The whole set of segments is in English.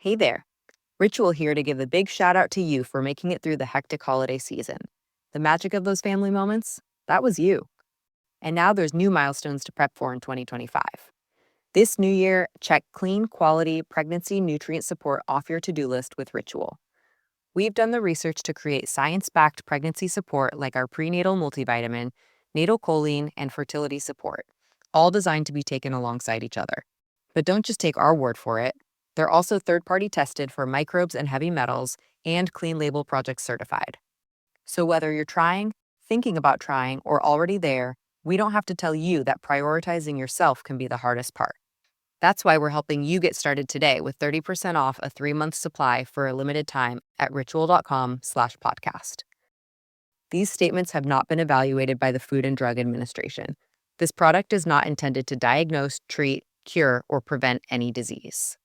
Hey there. Ritual here to give a big shout out to you for making it through the hectic holiday season. The magic of those family moments, that was you. And now there's new milestones to prep for in 2025. This new year, check clean, quality pregnancy nutrient support off your to-do list with Ritual. We've done the research to create science-backed pregnancy support like our prenatal multivitamin, natal choline, and fertility support, all designed to be taken alongside each other. But don't just take our word for it. They're also third-party tested for microbes and heavy metals and Clean Label Project certified. So whether you're trying, thinking about trying, or already there, we don't have to tell you that prioritizing yourself can be the hardest part. That's why we're helping you get started today with 30% off a 3-month supply for a limited time at ritual.com/podcast. These statements have not been evaluated by the Food and Drug Administration. This product is not intended to diagnose, treat, cure, or prevent any disease.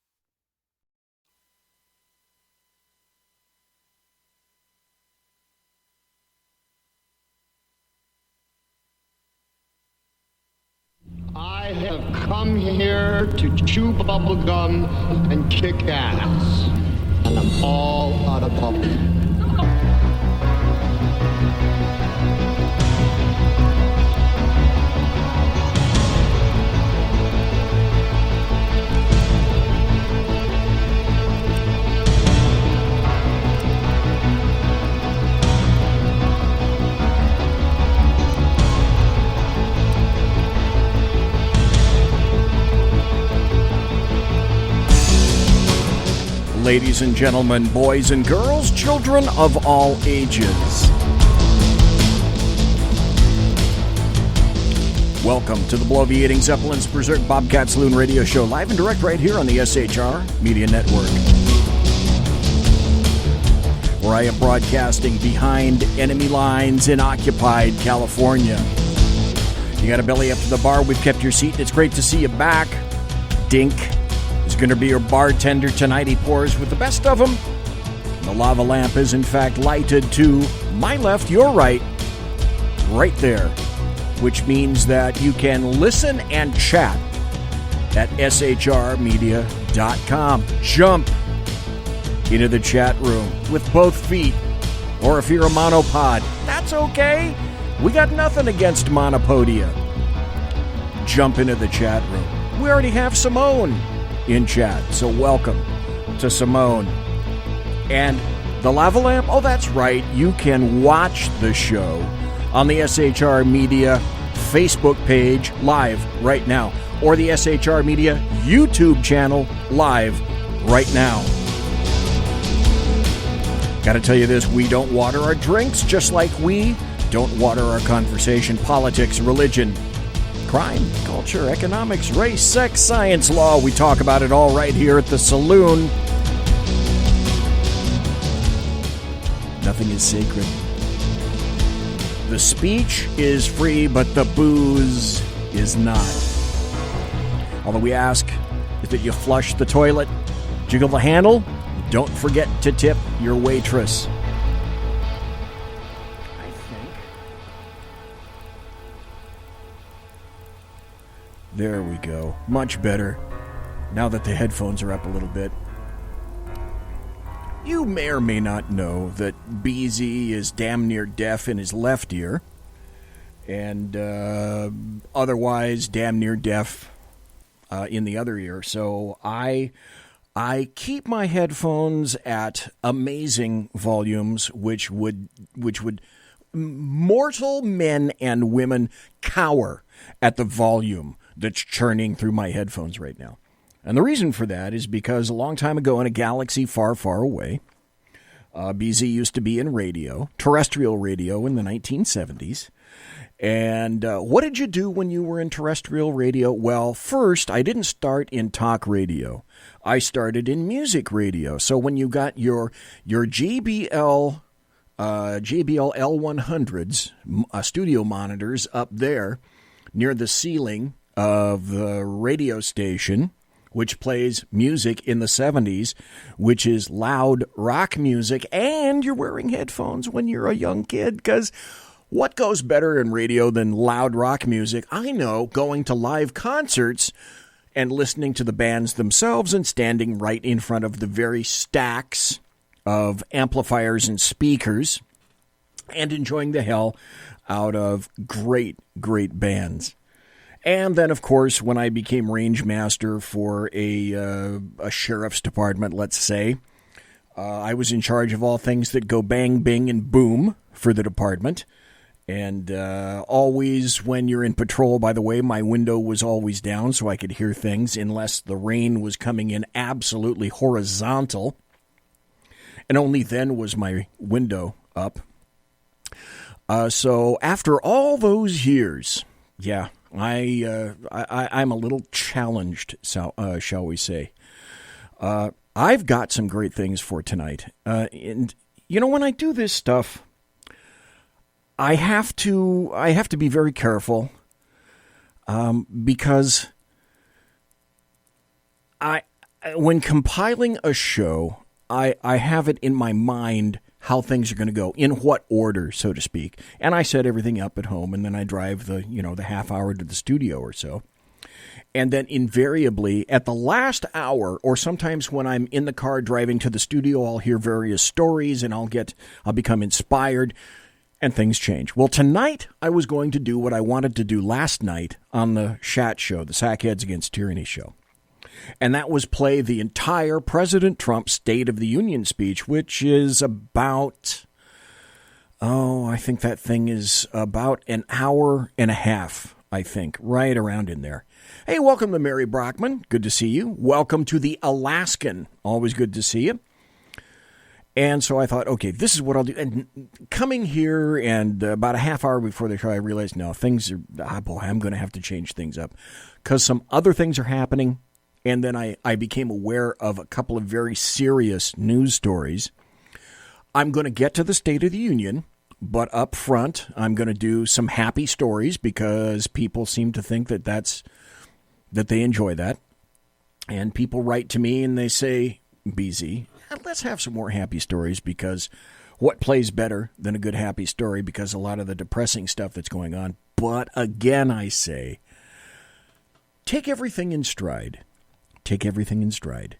I have come here to chew bubblegum and kick ass. And I'm all out of bubblegum. Ladies and gentlemen, boys and girls, children of all ages. Welcome to the bloviating Zeppelin's Berserk Bobcat Saloon radio show, live and direct right here on the SHR Media Network, where I am broadcasting behind enemy lines in occupied California. You got a belly up to the bar, we've kept your seat, and it's great to see you back. Dink is going to be your bartender tonight. He pours with the best of them. The lava lamp is in fact lighted to my left, your right, right there, which means that you can listen and chat at shrmedia.com. Jump into the chat room with both feet, or if you're a monopod, that's okay. We got nothing against monopodia. Jump into the chat room. We already have Simone in chat, so welcome to Simone. And the lava lamp, oh that's right, you can watch the show on the SHR Media Facebook page live right now, or the SHR Media YouTube channel live right now. Gotta tell you this, we don't water our drinks, just like we don't water our conversation. Politics, religion, crime, culture, economics, race, sex, science, law. We talk about it all right here at the saloon. Nothing is sacred. The speech is free, but the booze is not. All that we ask is that you flush the toilet, jiggle the handle, don't forget to tip your waitress. There we go. Much better. Now that the headphones are up a little bit. You may or may not know that BZ is damn near deaf in his left ear. And otherwise damn near deaf in the other ear. So I keep my headphones at amazing volumes, which would mortal men and women cower at the volume that's churning through my headphones right now. And the reason for that is because a long time ago in a galaxy far, far away, BZ used to be in radio, terrestrial radio in the 1970s. And what did you do when you were in terrestrial radio? Well, first, I didn't start in talk radio. I started in music radio. So when you got your JBL L100s, studio monitors up there near the ceiling of the radio station, which plays music in the 70s, which is loud rock music, and you're wearing headphones when you're a young kid, because what goes better in radio than loud rock music? I know, going to live concerts and listening to the bands themselves and standing right in front of the very stacks of amplifiers and speakers and enjoying the hell out of great, great bands. And then, of course, when I became range master for a sheriff's department, let's say, I was in charge of all things that go bang, bing, and boom for the department. And always when you're in patrol, by the way, my window was always down so I could hear things unless the rain was coming in absolutely horizontal. And only then was my window up. So after all those years, yeah, I'm a little challenged, shall we say. I've got some great things for tonight. And, you know, when I do this stuff, I have to be very careful because when compiling a show, I have it in my mind how things are going to go, in what order, so to speak. And I set everything up at home, and then I drive the half hour to the studio or so. And then invariably, at the last hour, or sometimes when I'm in the car driving to the studio, I'll hear various stories, and I'll become inspired, and things change. Well, tonight, I was going to do what I wanted to do last night on the Shat Show, the Sackheads Against Tyranny show. And that was play the entire President Trump State of the Union speech, which is about, I think that thing is about an hour and a half, I think, right around in there. Hey, welcome to Mary Brockman. Good to see you. Welcome to the Alaskan. Always good to see you. And so I thought, okay, this is what I'll do. And coming here and about a half hour before the show, I realized, no, things are, I'm going to have to change things up because some other things are happening. And then I became aware of a couple of very serious news stories. I'm going to get to the State of the Union, but up front, I'm going to do some happy stories because people seem to think that they enjoy that. And people write to me and they say, BZ, let's have some more happy stories because what plays better than a good happy story because a lot of the depressing stuff that's going on. But again, I say, take everything in stride. Take everything in stride.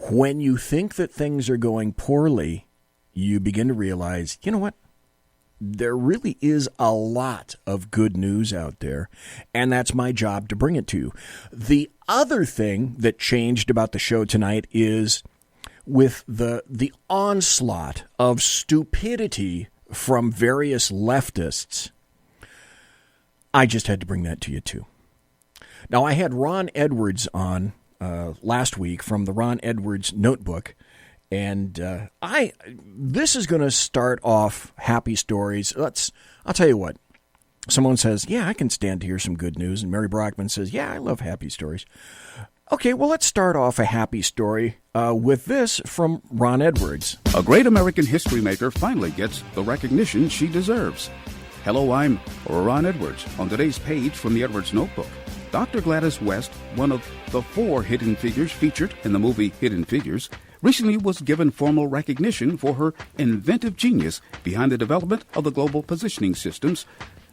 When you think that things are going poorly, you begin to realize, you know what? There really is a lot of good news out there, and that's my job to bring it to you. The other thing that changed about the show tonight is with the onslaught of stupidity from various leftists, I just had to bring that to you too. Now, I had Ron Edwards on last week from the Ron Edwards Notebook, and this is going to start off happy stories. I'll tell you what. Someone says, yeah, I can stand to hear some good news, and Mary Brockman says, yeah, I love happy stories. Okay, well, let's start off a happy story with this from Ron Edwards. A great American history maker finally gets the recognition she deserves. Hello, I'm Ron Edwards. On today's page from the Edwards Notebook, Dr. Gladys West, one of the 4 hidden figures featured in the movie Hidden Figures, recently was given formal recognition for her inventive genius behind the development of the global positioning systems.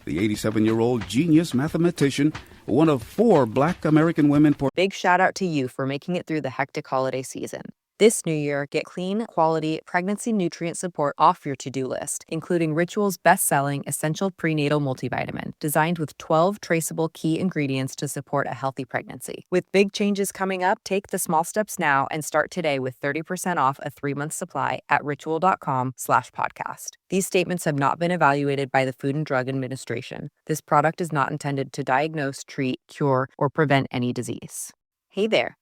The 87-year-old genius mathematician, one of 4 Black American women. Big shout out to you for making it through the hectic holiday season. This new year, get clean, quality, pregnancy nutrient support off your to-do list, including Ritual's best-selling Essential Prenatal Multivitamin, designed with 12 traceable key ingredients to support a healthy pregnancy. With big changes coming up, take the small steps now and start today with 30% off a 3-month supply at ritual.com/podcast. These statements have not been evaluated by the Food and Drug Administration. This product is not intended to diagnose, treat, cure, or prevent any disease. Hey there.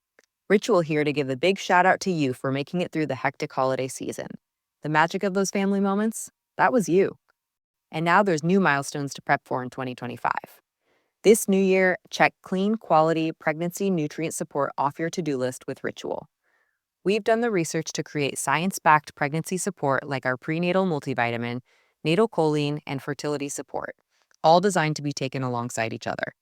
Ritual here to give a big shout out to you for making it through the hectic holiday season. The magic of those family moments, that was you. And now there's new milestones to prep for in 2025. This new year, check clean, quality, pregnancy nutrient support off your to-do list with Ritual. We've done the research to create science-backed pregnancy support like our prenatal multivitamin, natal choline, and fertility support, all designed to be taken alongside each other.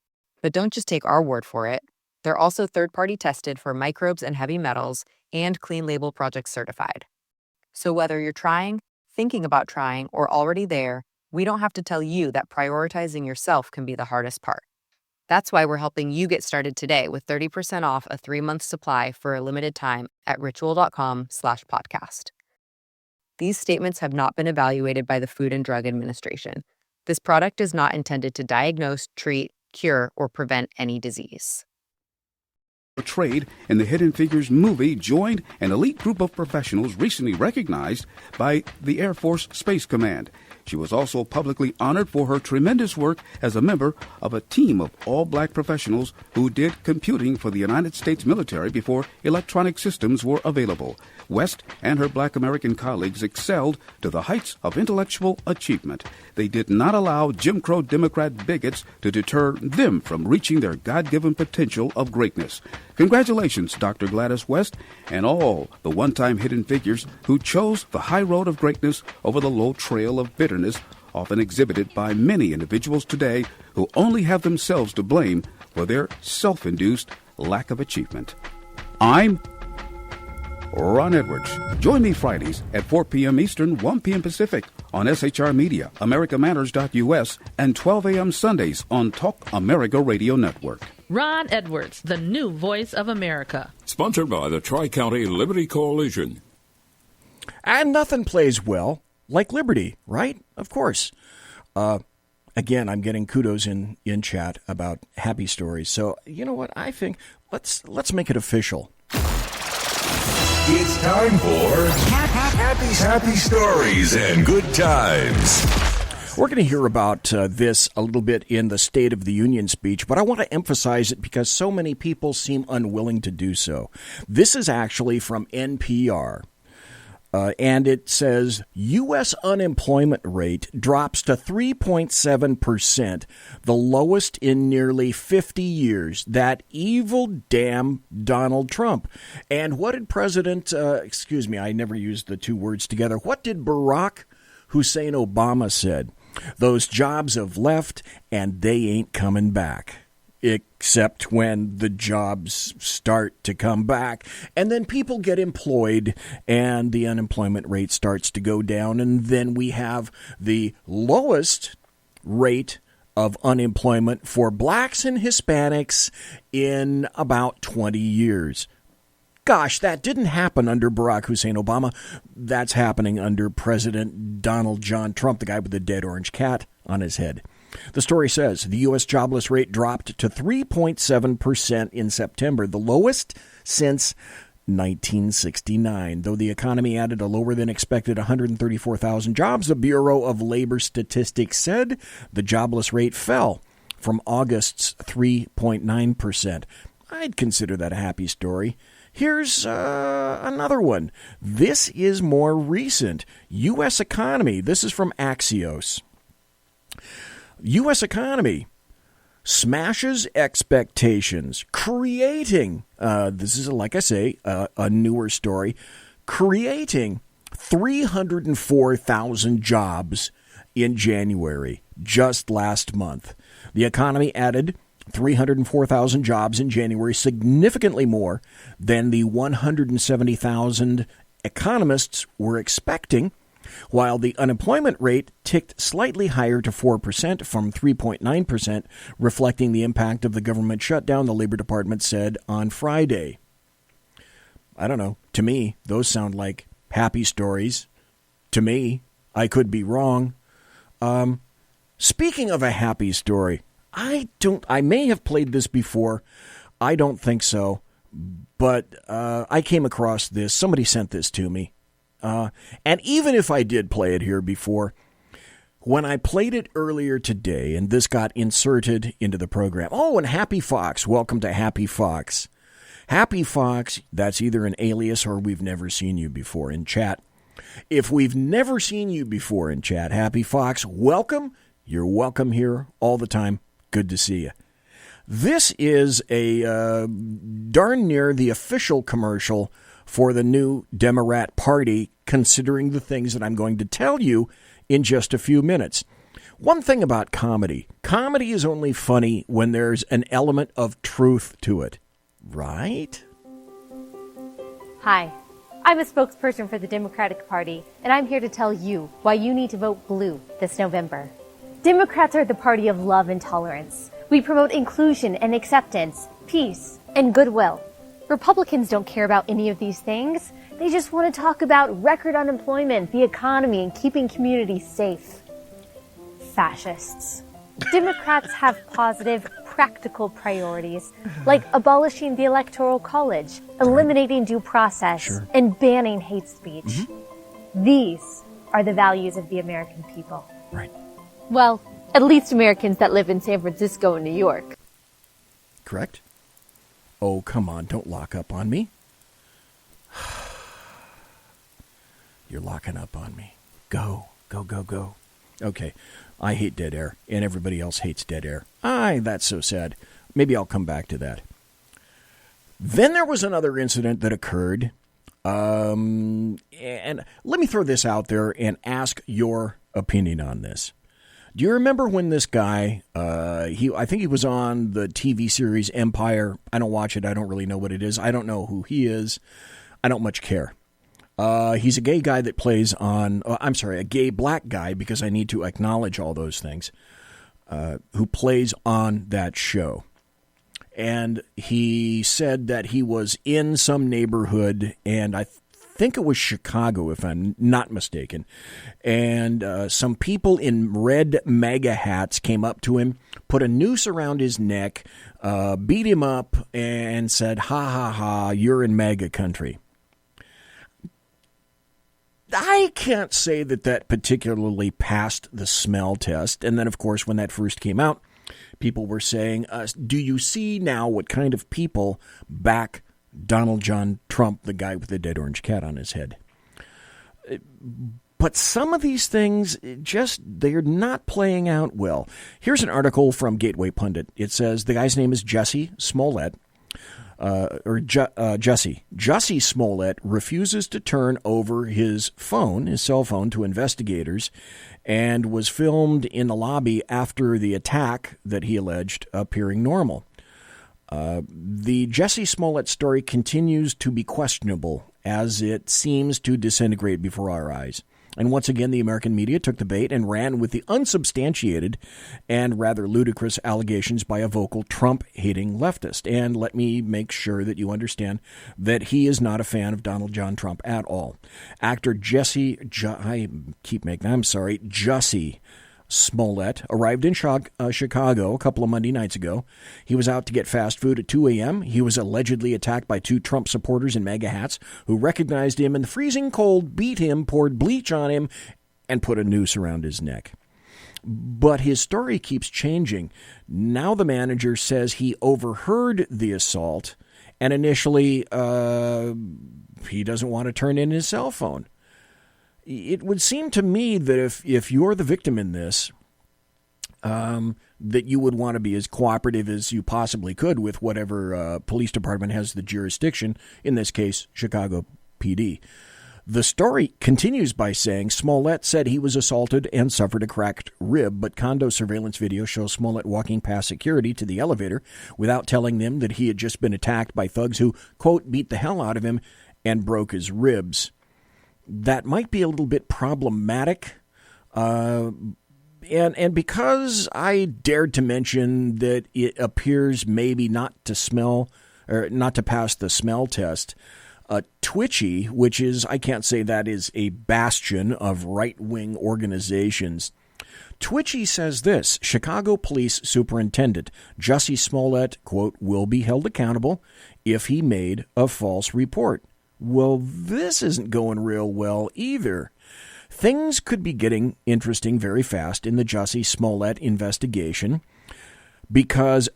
But don't just take our word for it. They're also third-party tested for microbes and heavy metals and Clean Label Project certified. So whether you're trying, thinking about trying, or already there, we don't have to tell you that prioritizing yourself can be the hardest part. That's why we're helping you get started today with 30% off a 3-month supply for a limited time at ritual.com/podcast. These statements have not been evaluated by the Food and Drug Administration. This product is not intended to diagnose, treat, cure, or prevent any disease. Trade in the Hidden Figures movie joined an elite group of professionals recently recognized by the Air Force Space Command. She was also publicly honored for her tremendous work as a member of a team of all-black professionals who did computing for the United States military before electronic systems were available. West and her black American colleagues excelled to the heights of intellectual achievement. They did not allow Jim Crow Democrat bigots to deter them from reaching their God-given potential of greatness. Congratulations, Dr. Gladys West, and all the one-time Hidden Figures who chose the high road of greatness over the low trail of bitterness often exhibited by many individuals today who only have themselves to blame for their self-induced lack of achievement. I'm Ron Edwards. Join me Fridays at 4 p.m. Eastern, 1 p.m. Pacific on SHR Media, AmericaMatters.us, and 12 a.m. Sundays on Talk America Radio Network. Ron Edwards, the new voice of America. Sponsored by the Tri-County Liberty Coalition. And nothing plays well like liberty, right? Of course. Again, I'm getting kudos in chat about happy stories. So, you know what? I think let's make it official. It's time for happy stories and good times. We're going to hear about this a little bit in the State of the Union speech, but I want to emphasize it because so many people seem unwilling to do so. This is actually from NPR. And it says, U.S. unemployment rate drops to 3.7%, the lowest in nearly 50 years. That evil damn Donald Trump. And what did I never used the two words together. What did Barack Hussein Obama said? Those jobs have left and they ain't coming back. Except when the jobs start to come back and then people get employed and the unemployment rate starts to go down. And then we have the lowest rate of unemployment for blacks and Hispanics in about 20 years. Gosh, that didn't happen under Barack Hussein Obama. That's happening under President Donald John Trump, the guy with the dead orange cat on his head. The story says the U.S. jobless rate dropped to 3.7% in September, the lowest since 1969. Though the economy added a lower than expected 134,000 jobs, the Bureau of Labor Statistics said the jobless rate fell from August's 3.9%. I'd consider that a happy story. Here's another one. This is more recent. U.S. economy. This is from Axios. U.S. economy smashes expectations, creating, this is, like I say, a newer story, creating 304,000 jobs in January, just last month. The economy added 304,000 jobs in January, significantly more than the 170,000 economists were expecting, while the unemployment rate ticked slightly higher to 4% from 3.9%, reflecting the impact of the government shutdown, the Labor Department said on Friday. I don't know. To me, those sound like happy stories. To me, I could be wrong. Speaking of a happy story, I may have played this before. I don't think so. But I came across this. Somebody sent this to me. And even if I did play it here before, when I played it earlier today, and this got inserted into the program. Oh, and Happy Fox. Welcome to Happy Fox. Happy Fox, that's either an alias or we've never seen you before in chat. If we've never seen you before in chat, Happy Fox, welcome. You're welcome here all the time. Good to see you. This is a darn near the official commercial for the new Demorat Party, considering the things that I'm going to tell you in just a few minutes. One thing about comedy is only funny when there's an element of truth to it, right? Hi, I'm a spokesperson for the Democratic Party, and I'm here to tell you why you need to vote blue this November. Democrats are the party of love and tolerance. We promote inclusion and acceptance, peace, and goodwill. Republicans don't care about any of these things. They just want to talk about record unemployment, the economy, and keeping communities safe. Fascists. Democrats have positive, practical priorities, like abolishing the Electoral College, eliminating due process, and banning hate speech. These are the values of the American people. Right. Well, at least Americans that live in San Francisco and New York. Correct? Oh, come on, don't lock up on me. You're locking up on me. Go. Okay, I hate dead air, and everybody else hates dead air. That's so sad. Maybe I'll come back to that. Then there was another incident that occurred, and let me throw this out there and ask your opinion on this. Do you remember when this guy, I think he was on the TV series Empire. I don't watch it. I don't really know what it is. I don't know who he is. I don't much care. He's a gay guy that plays on, a gay black guy, because I need to acknowledge all those things, who plays on that show. And he said that he was in some neighborhood, and I think it was Chicago, if I'm not mistaken. And some people in red MAGA hats came up to him, put a noose around his neck, beat him up, and said, "Ha, ha, ha, you're in MAGA country." I can't say that particularly passed the smell test. And then, of course, when that first came out, people were saying, do you see now what kind of people back Donald John Trump, the guy with the dead orange cat on his head? But some of these things, they're not playing out well. Here's an article from Gateway Pundit. It says the guy's name is Jussie Smollett. Jussie Smollett refuses to turn over his cell phone, to investigators, and was filmed in the lobby after the attack that he alleged appearing normal. The Jussie Smollett story continues to be questionable as it seems to disintegrate before our eyes. And once again, the American media took the bait and ran with the unsubstantiated and rather ludicrous allegations by a vocal Trump-hating leftist. And let me make sure that you understand that he is not a fan of Donald John Trump at all. Actor Jussie Smollett arrived in Chicago a couple of Monday nights ago. He was out to get fast food at 2 a.m. He was allegedly attacked by two Trump supporters in MAGA hats who recognized him in the freezing cold, beat him, poured bleach on him, and put a noose around his neck. But his story keeps changing. Now the manager says he overheard the assault, and initially he doesn't want to turn in his cell phone. It would seem to me that if you're the victim in this, that you would want to be as cooperative as you possibly could with whatever police department has the jurisdiction, in this case, Chicago PD. The story continues by saying Smollett said he was assaulted and suffered a cracked rib, but condo surveillance video shows Smollett walking past security to the elevator without telling them that he had just been attacked by thugs who, quote, beat the hell out of him and broke his ribs. That might be a little bit problematic. And because I dared to mention that it appears maybe not to pass the smell test, Twitchy, which is, I can't say that is a bastion of right-wing organizations. Twitchy says this: Chicago Police Superintendent Jussie Smollett, quote, will be held accountable if he made a false report. Well, this isn't going real well either. Things could be getting interesting very fast in the Jussie Smollett investigation because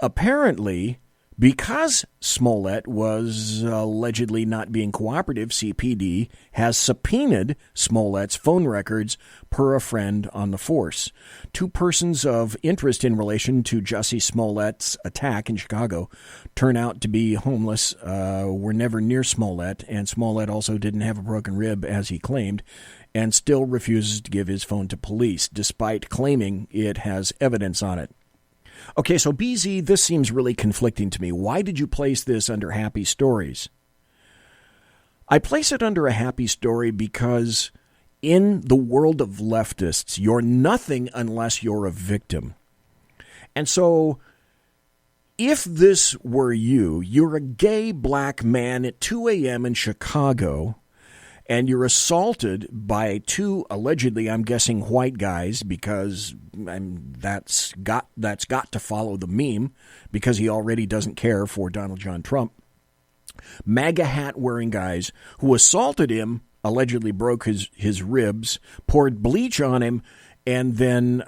Smollett was allegedly not being cooperative, CPD has subpoenaed Smollett's phone records per a friend on the force. Two persons of interest in relation to Jussie Smollett's attack in Chicago turn out to be homeless, were never near Smollett, and Smollett also didn't have a broken rib, as he claimed, and still refuses to give his phone to police, despite claiming it has evidence on it. Okay, so BZ, this seems really conflicting to me. Why did you place this under happy stories? I place it under a happy story because in the world of leftists, you're nothing unless you're a victim. And so if this were you, you're a gay black man at 2 a.m. in Chicago, and you're assaulted by two allegedly, I'm guessing, white guys, because that's got to follow the meme, because he already doesn't care for Donald John Trump. MAGA hat wearing guys who assaulted him, allegedly broke his ribs, poured bleach on him, and then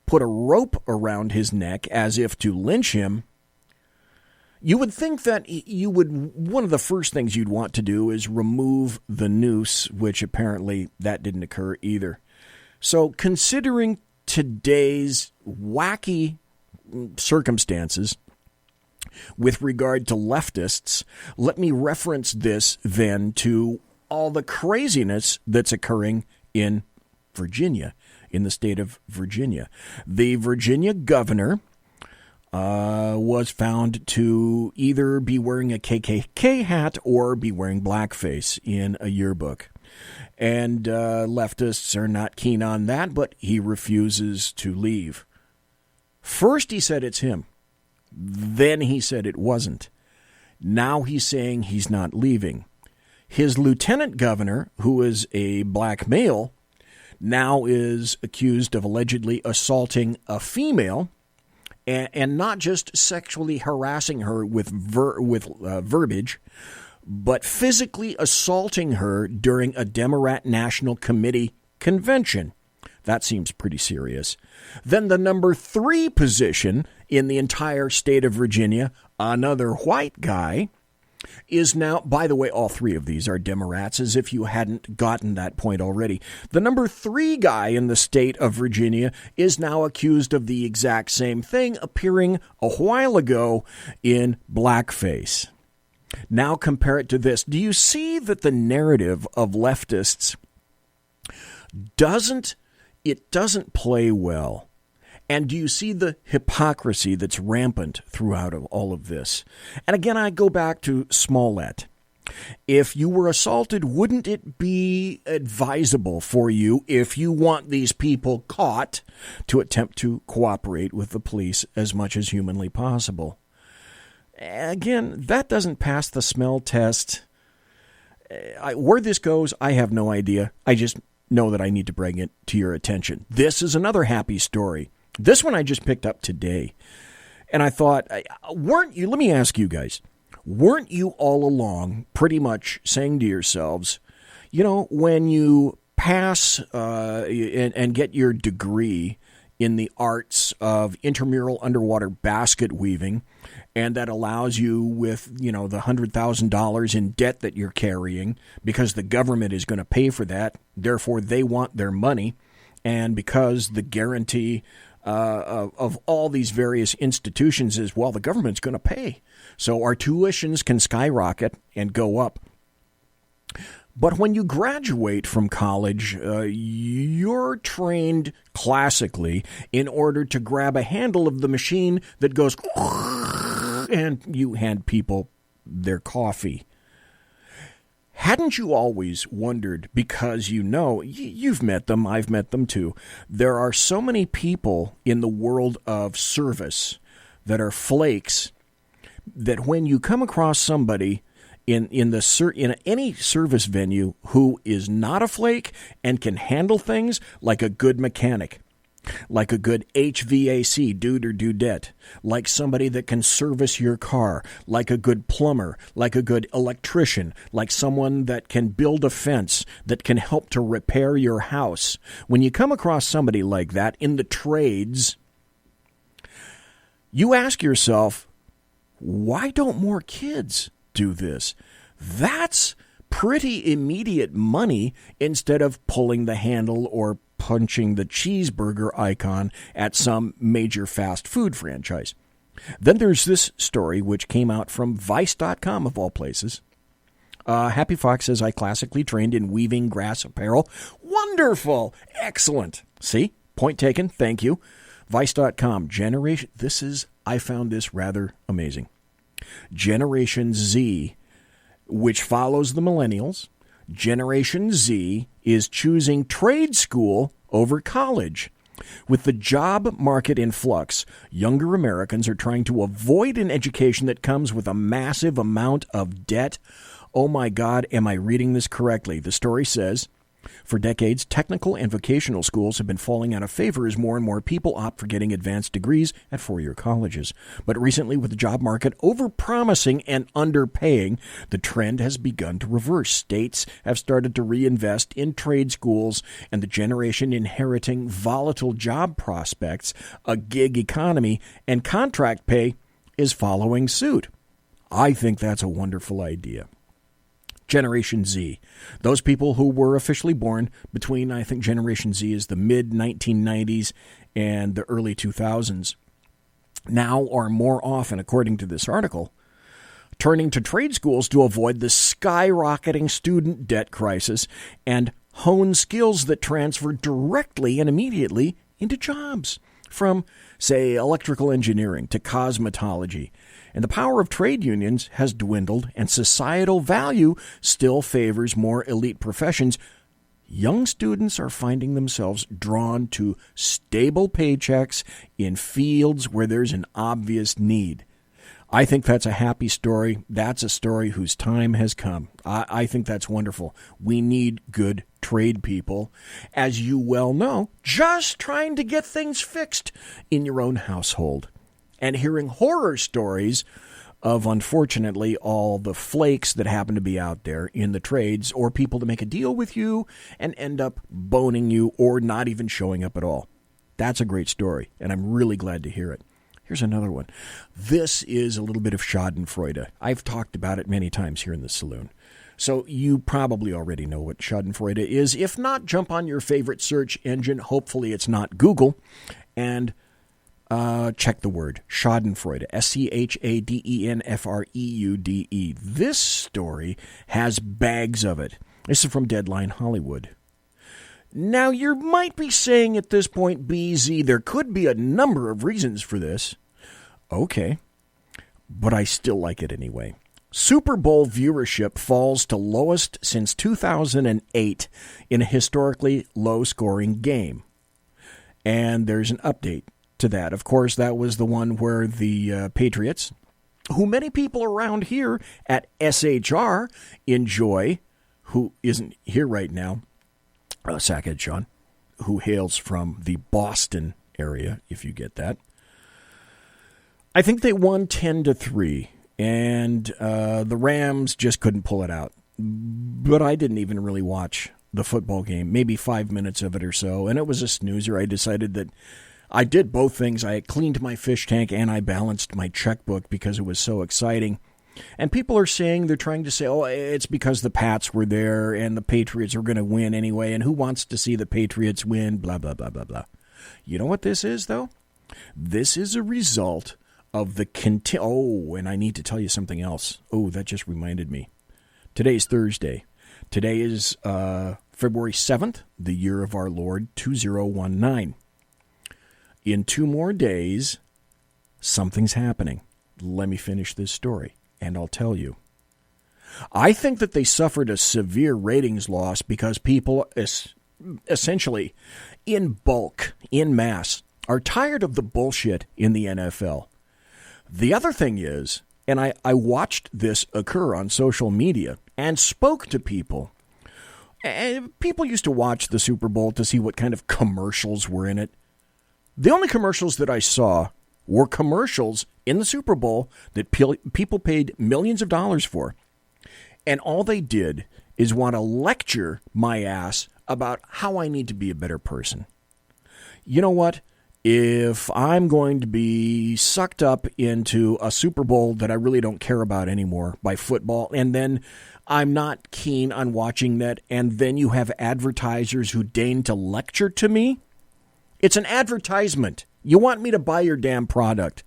put a rope around his neck as if to lynch him. You would think that one of the first things you'd want to do is remove the noose, which apparently that didn't occur either. So considering today's wacky circumstances with regard to leftists, let me reference this then to all the craziness that's occurring in Virginia, in the state of Virginia. The Virginia governor was found to either be wearing a KKK hat or be wearing blackface in a yearbook. And leftists are not keen on that, but he refuses to leave. First he said it's him. Then he said it wasn't. Now he's saying he's not leaving. His lieutenant governor, who is a black male, now is accused of allegedly assaulting a female, and not just sexually harassing her with verbiage, but physically assaulting her during a Demorat National Committee convention. That seems pretty serious. Then the number 3 position in the entire state of Virginia, another white guy, is now, by the way, all 3 of these are Demorats, as if you hadn't gotten that point already. The number 3 guy in the state of Virginia is now accused of the exact same thing, appearing a while ago in blackface. Now compare it to this. Do you see that the narrative of leftists doesn't play well? And do you see the hypocrisy that's rampant throughout of all of this? And again, I go back to Smollett. If you were assaulted, wouldn't it be advisable for you, if you want these people caught, to attempt to cooperate with the police as much as humanly possible? Again, that doesn't pass the smell test. Where this goes, I have no idea. I just know that I need to bring it to your attention. This is another happy story. This one I just picked up today. And I thought, weren't you, let me ask you guys, weren't you all along pretty much saying to yourselves, you know, when you pass and get your degree in the arts of intramural underwater basket weaving, and that allows you with, you know, the $100,000 in debt that you're carrying because the government is going to pay for that, therefore they want their money, and because the guarantee of all these various institutions is, well, the government's going to pay, so our tuitions can skyrocket and go up. But when you graduate from college, you're trained classically in order to grab a handle of the machine that goes and you hand people their coffee. Hadn't you always wondered, because you know, you've met them, I've met them too, there are so many people in the world of service that are flakes, that when you come across somebody in any service venue who is not a flake and can handle things like a good mechanic, like a good HVAC dude or dudette, like somebody that can service your car, like a good plumber, like a good electrician, like someone that can build a fence, that can help to repair your house. When you come across somebody like that in the trades, you ask yourself, why don't more kids do this? That's pretty immediate money instead of pulling the handle or punching the cheeseburger icon at some major fast food franchise. Then there's this story which came out from Vice.com, of all places. Happy Fox says, I classically trained in weaving grass apparel. Wonderful. Excellent. See? Point taken. Thank you. Vice.com. I found this rather amazing. Generation Z, which follows the millennials, Generation Z is choosing trade school over college. With the job market in flux, younger Americans are trying to avoid an education that comes with a massive amount of debt. Oh my God, am I reading this correctly? The story says, for decades, technical and vocational schools have been falling out of favor as more and more people opt for getting advanced degrees at four-year colleges. But recently, with the job market overpromising and underpaying, the trend has begun to reverse. States have started to reinvest in trade schools, and the generation inheriting volatile job prospects, a gig economy, and contract pay is following suit. I think that's a wonderful idea. Generation Z, those people who were officially born between, I think Generation Z is the mid-1990s and the early 2000s, now are more often, according to this article, turning to trade schools to avoid the skyrocketing student debt crisis and hone skills that transfer directly and immediately into jobs, from, say, electrical engineering to cosmetology. And the power of trade unions has dwindled, and societal value still favors more elite professions. Young students are finding themselves drawn to stable paychecks in fields where there's an obvious need. I think that's a happy story. That's a story whose time has come. I think that's wonderful. We need good trade people, as you well know, just trying to get things fixed in your own household. And hearing horror stories of, unfortunately, all the flakes that happen to be out there in the trades, or people to make a deal with you and end up boning you or not even showing up at all. That's a great story, and I'm really glad to hear it. Here's another one. This is a little bit of schadenfreude. I've talked about it many times here in the saloon. So you probably already know what schadenfreude is. If not, jump on your favorite search engine. Hopefully it's not Google. And check the word schadenfreude, SCHADENFREUDE. This story has bags of it. This is from Deadline Hollywood. Now, you might be saying at this point, BZ, there could be a number of reasons for this. Okay, but I still like it anyway. Super Bowl viewership falls to lowest since 2008 in a historically low-scoring game. And there's an update to that. Of course, that was the one where the Patriots, who many people around here at SHR enjoy, who isn't here right now, Sackhead Sean, who hails from the Boston area, if you get that. I think they won 10-3, and the Rams just couldn't pull it out. But I didn't even really watch the football game, maybe 5 minutes of it or so, and it was a snoozer. I decided that I did both things. I cleaned my fish tank and I balanced my checkbook because it was so exciting. And people are saying, they're trying to say, oh, it's because the Pats were there and the Patriots are going to win anyway, and who wants to see the Patriots win, blah, blah, blah, blah, blah. You know what this is, though? This is a result of the and I need to tell you something else. Oh, that just reminded me. Today's Thursday. Today is February 7th, the year of our Lord, 2019. In 2 more days, something's happening. Let me finish this story, and I'll tell you. I think that they suffered a severe ratings loss because people, essentially, in bulk, in mass, are tired of the bullshit in the NFL. The other thing is, and I watched this occur on social media and spoke to people. And people used to watch the Super Bowl to see what kind of commercials were in it. The only commercials that I saw were commercials in the Super Bowl that people paid millions of dollars for. And all they did is want to lecture my ass about how I need to be a better person. You know what? If I'm going to be sucked up into a Super Bowl that I really don't care about anymore by football, and then I'm not keen on watching that, and then you have advertisers who deign to lecture to me, it's an advertisement. You want me to buy your damn product.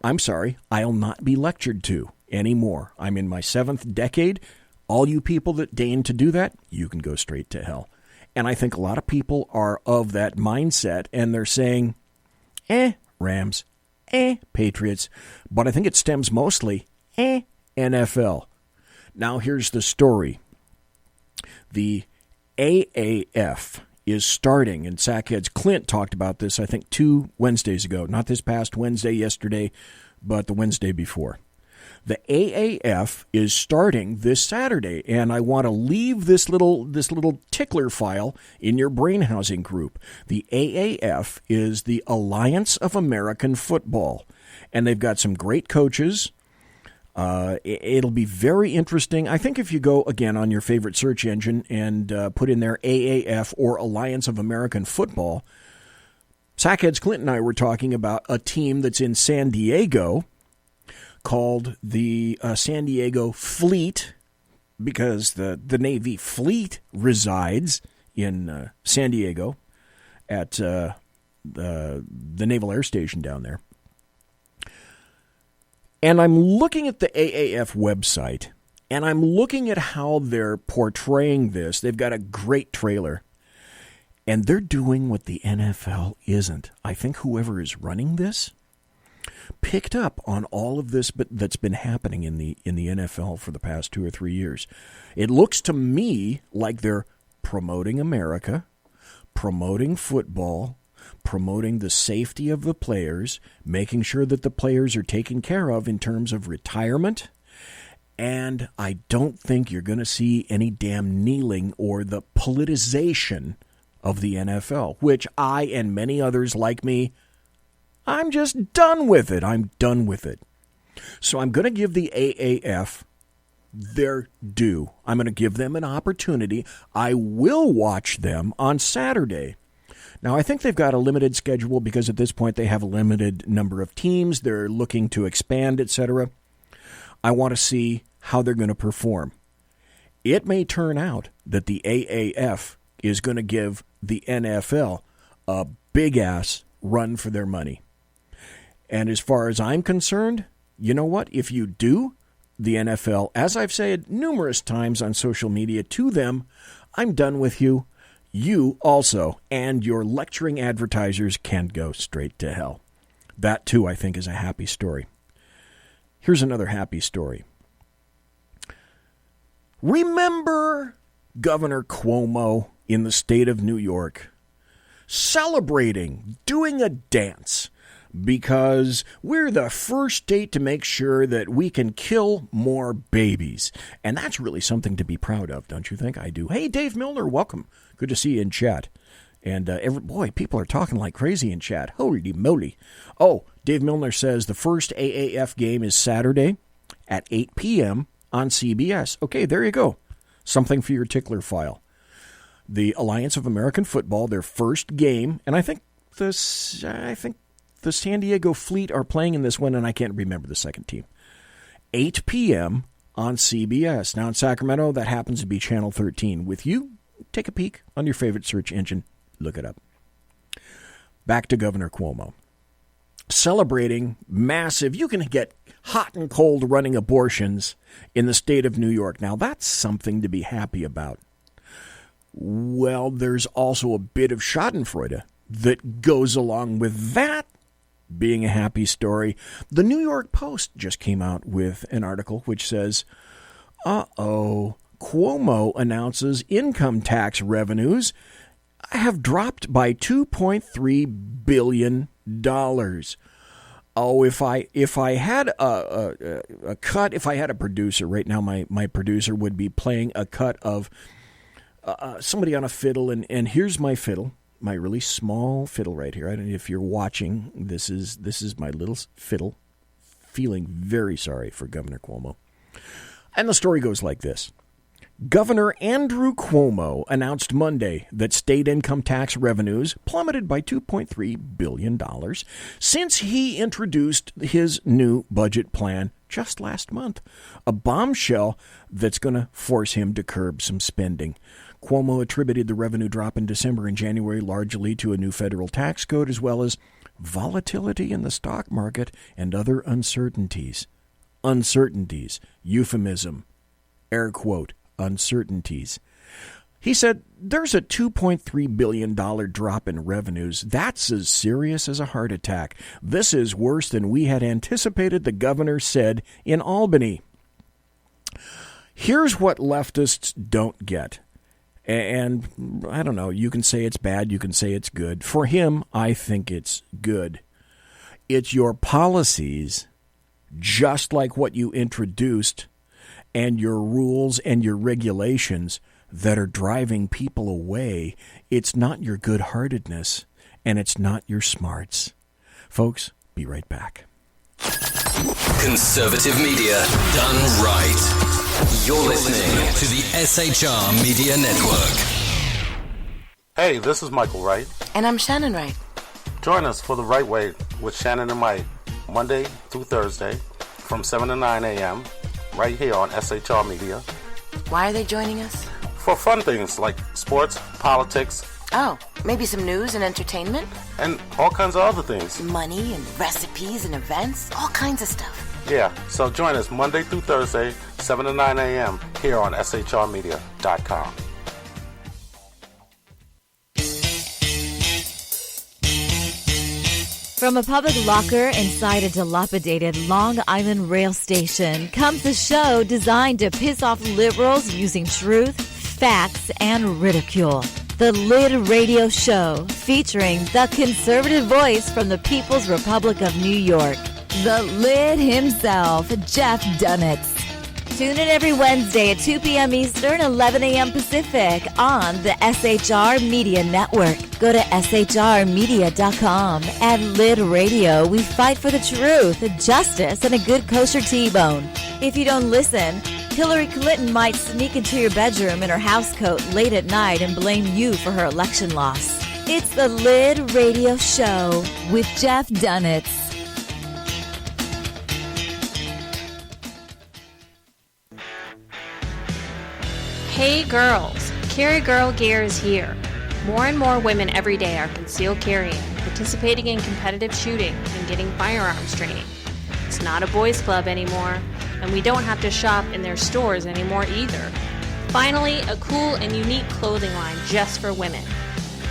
I'm sorry, I'll not be lectured to anymore. I'm in my 7th decade. All you people that deign to do that, you can go straight to hell. And I think a lot of people are of that mindset, and they're saying, Rams, Patriots. But I think it stems mostly, NFL. Now here's the story. The AAF is starting, and Sackhead's Clint talked about this, I think, 2 Wednesdays ago. Not this past Wednesday, yesterday, but the Wednesday before. The AAF is starting this Saturday, and I want to leave this little tickler file in your brain housing group. The AAF is the Alliance of American Football, and they've got some great coaches. It'll be very interesting. I think if you go, again, on your favorite search engine and put in there AAF or Alliance of American Football, Sackheads Clint and I were talking about a team that's in San Diego called the San Diego Fleet, because the Navy fleet resides in San Diego at the Naval Air Station down there. And I'm looking at the AAF website, and I'm looking at how they're portraying this. They've got a great trailer, and they're doing what the NFL isn't. I think whoever is running this picked up on all of this that's been happening in the NFL for the past 2 or 3 years. It looks to me like they're promoting America, promoting football, promoting the safety of the players, making sure that the players are taken care of in terms of retirement. And I don't think you're going to see any damn kneeling or the politicization of the NFL, which I and many others like me, I'm just done with it. I'm done with it. So I'm going to give the AAF their due. I'm going to give them an opportunity. I will watch them on Saturday. Now, I think they've got a limited schedule because at this point they have a limited number of teams. They're looking to expand, etc. I want to see how they're going to perform. It may turn out that the AAF is going to give the NFL a big-ass run for their money. And as far as I'm concerned, you know what? If you do, the NFL, as I've said numerous times on social media to them, I'm done with you. You also and your lecturing advertisers can go straight to hell. That, too, I think, is a happy story. Here's another happy story. Remember Governor Cuomo in the state of New York celebrating, doing a dance, because we're the first state to make sure that we can kill more babies. And that's really something to be proud of, don't you think? I do. Hey, Dave Milner, welcome. Good to see you in chat. And people are talking like crazy in chat. Holy moly. Oh, Dave Milner says the first AAF game is Saturday at 8 p.m. on CBS. Okay, there you go. Something for your tickler file. The Alliance of American Football, their first game, and I think the San Diego Fleet are playing in this one, and I can't remember the second team. 8 p.m. on CBS. Now in Sacramento, that happens to be Channel 13. With you, take a peek on your favorite search engine. Look it up. Back to Governor Cuomo. Celebrating massive, you can get hot and cold running abortions in the state of New York. Now that's something to be happy about. Well, there's also a bit of schadenfreude that goes along with that being a happy story. The New York Post just came out with an article which says, Cuomo announces income tax revenues have dropped by $2.3 billion. Oh, if I had a cut, if I had a producer right now, my producer would be playing a cut of somebody on a fiddle, and here's my fiddle. My really small fiddle right here. I don't know if you're watching. This is my little fiddle. Feeling very sorry for Governor Cuomo. And the story goes like this. Governor Andrew Cuomo announced Monday that state income tax revenues plummeted by $2.3 billion since he introduced his new budget plan just last month, a bombshell that's going to force him to curb some spending. Cuomo attributed the revenue drop in December and January largely to a new federal tax code as well as volatility in the stock market and other uncertainties. Uncertainties. Euphemism. Air quote. Uncertainties. He said, there's a $2.3 billion drop in revenues. That's as serious as a heart attack. This is worse than we had anticipated, the governor said in Albany. Here's what leftists don't get. And I don't know, you can say it's bad, you can say it's good. For him, I think it's good. It's your policies, just like what you introduced, and your rules and your regulations that are driving people away. It's not your good-heartedness, and it's not your smarts. Folks, be right back. Conservative media done right. You're listening to the SHR Media Network. Hey, this is Michael Wright. And I'm Shannon Wright. Join us for The Right Way with Shannon and Mike, Monday through Thursday from 7 to 9 a.m. right here on SHR Media. Why are they joining us? For fun things like sports, politics. Oh, maybe some news and entertainment? And all kinds of other things. Money and recipes and events, all kinds of stuff. Yeah, so join us Monday through Thursday, 7 to 9 a.m. here on SHRmedia.com. From a public locker inside a dilapidated Long Island rail station comes a show designed to piss off liberals using truth, facts, and ridicule. The Lid Radio Show, featuring the conservative voice from the People's Republic of New York, the Lid himself, Jeff Dunitz. Tune in every Wednesday at 2 p.m. Eastern, 11 a.m. Pacific on the SHR Media Network. Go to shrmedia.com. At Lid Radio, we fight for the truth, justice, and a good kosher T-bone. If you don't listen, Hillary Clinton might sneak into your bedroom in her housecoat late at night and blame you for her election loss. It's the Lid Radio Show with Jeff Dunitz. Hey girls, Carry Girl Gear is here. More and more women every day are concealed carrying, participating in competitive shooting, and getting firearms training. It's not a boys' club anymore, and we don't have to shop in their stores anymore either. Finally, a cool and unique clothing line just for women.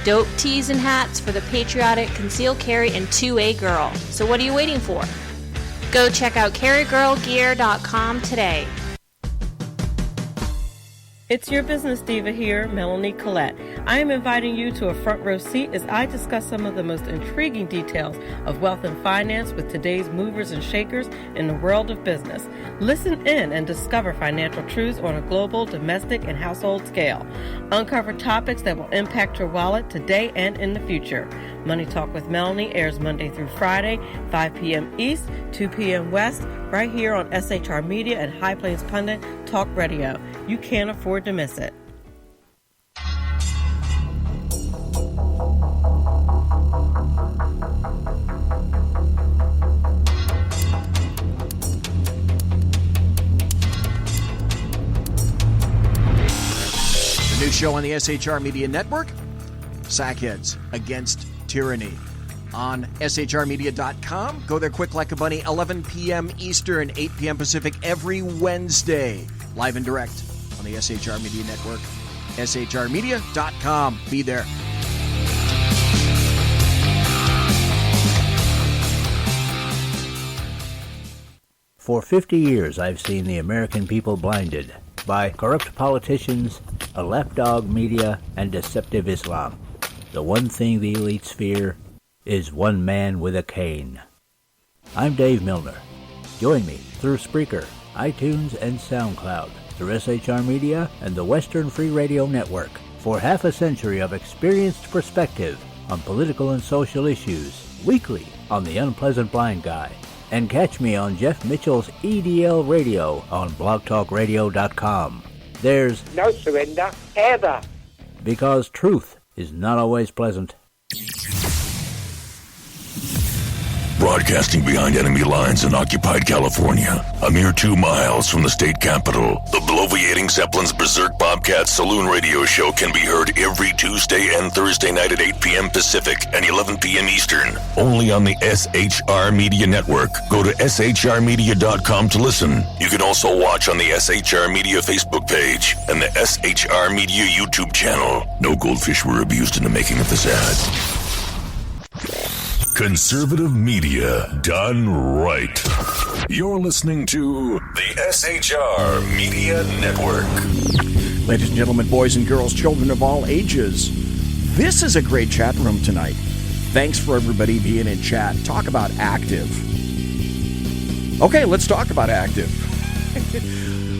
Dope tees and hats for the patriotic concealed carry and 2A girl. So what are you waiting for? Go check out carrygirlgear.com today. It's your business diva here, Melanie Collette. I am inviting you to a front row seat as I discuss some of the most intriguing details of wealth and finance with today's movers and shakers in the world of business. Listen in and discover financial truths on a global, domestic, and household scale. Uncover topics that will impact your wallet today and in the future. Money Talk with Melanie airs Monday through Friday, 5 p.m. East, 2 p.m. West, right here on SHR Media and High Plains Pundit Talk Radio. You can't afford to miss it. The new show on the SHR Media Network, Sackheads Against Tyranny. On shrmedia.com. Go there quick like a bunny, 11 p.m. Eastern, 8 p.m. Pacific, every Wednesday. Live and direct on the SHR Media Network. shrmedia.com. Be there. For 50 years, I've seen the American people blinded by corrupt politicians, a lapdog media, and deceptive Islam. The one thing the elites fear is one man with a cane. I'm Dave Milner. Join me through Spreaker, iTunes, and SoundCloud, through SHR Media and the Western Free Radio Network, for half a century of experienced perspective on political and social issues, weekly on The Unpleasant Blind Guy. And catch me on Jeff Mitchell's EDL Radio on blogtalkradio.com. There's no surrender, ever. Because truth is not always pleasant. Broadcasting behind enemy lines in occupied California, a mere 2 miles from the state capital, the bloviating Zeppelin's Berserk Bobcat Saloon radio show can be heard every Tuesday and Thursday night at 8 p.m. Pacific and 11 p.m. Eastern, only on the SHR Media Network. Go to shrmedia.com to listen. You can also watch on the SHR Media Facebook page and the SHR Media YouTube channel. No goldfish were abused in the making of this ad. Conservative media done right. You're listening to the SHR Media Network. Ladies and gentlemen, boys and girls, children of all ages, this is a great chat room tonight. Thanks for everybody being in chat. Talk about active. Okay, let's talk about active.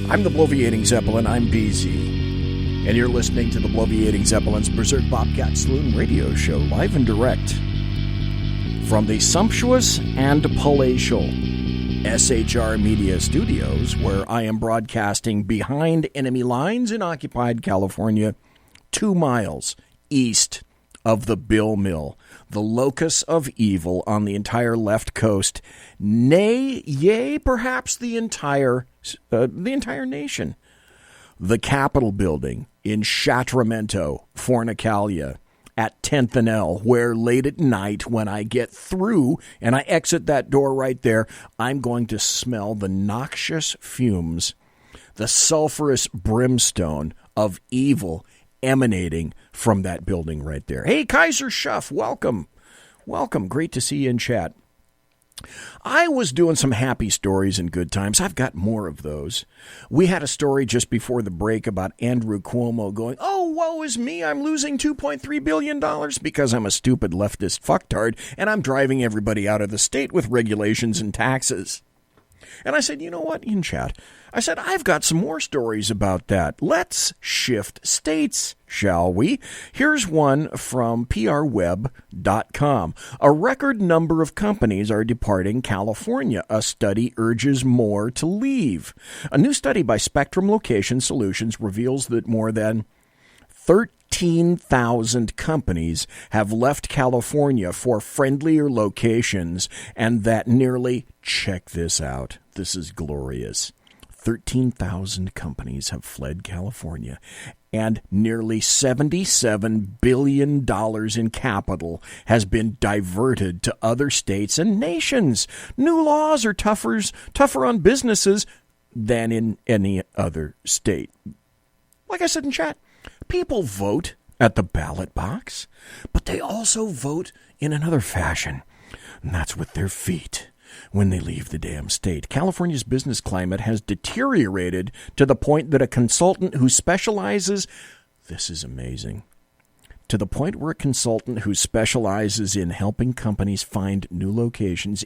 I'm the Bloviating Zeppelin. I'm BZ. And you're listening to the Bloviating Zeppelin's Berserk Bobcat Saloon radio show, live and direct from the sumptuous and palatial SHR Media Studios, where I am broadcasting behind enemy lines in occupied California, 2 miles east of the Bill Mill, the locus of evil on the entire left coast, nay, yea, perhaps the entire nation. The Capitol building in Sacramento, Fornicalia, at 10th and L, where late at night when I get through and I exit that door right there, I'm going to smell the noxious fumes, the sulfurous brimstone of evil emanating from that building right there. Hey, Kaiser Schuff, welcome. Welcome. Great to see you in chat. I was doing some happy stories and good times. I've got more of those. We had a story just before the break about Andrew Cuomo going, oh, woe is me, I'm losing $2.3 billion because I'm a stupid leftist fucktard and I'm driving everybody out of the state with regulations and taxes. And I said, you know what, in chat, I said, I've got some more stories about that. Let's shift states, shall we? Here's one from prweb.com. A record number of companies are departing California. A study urges more to leave. A new study by Spectrum Location Solutions reveals that more than 13,000 companies have left California for friendlier locations, and that nearly, check this out, this is glorious, 13,000 companies have fled California, and nearly $77 billion in capital has been diverted to other states and nations. New laws are tougher on businesses than in any other state. Like I said in chat, people vote at the ballot box, but they also vote in another fashion, and that's with their feet when they leave the damn state. California's business climate has deteriorated to the point that a consultant who specializes, this is amazing, to the point where a consultant who specializes in helping companies find new locations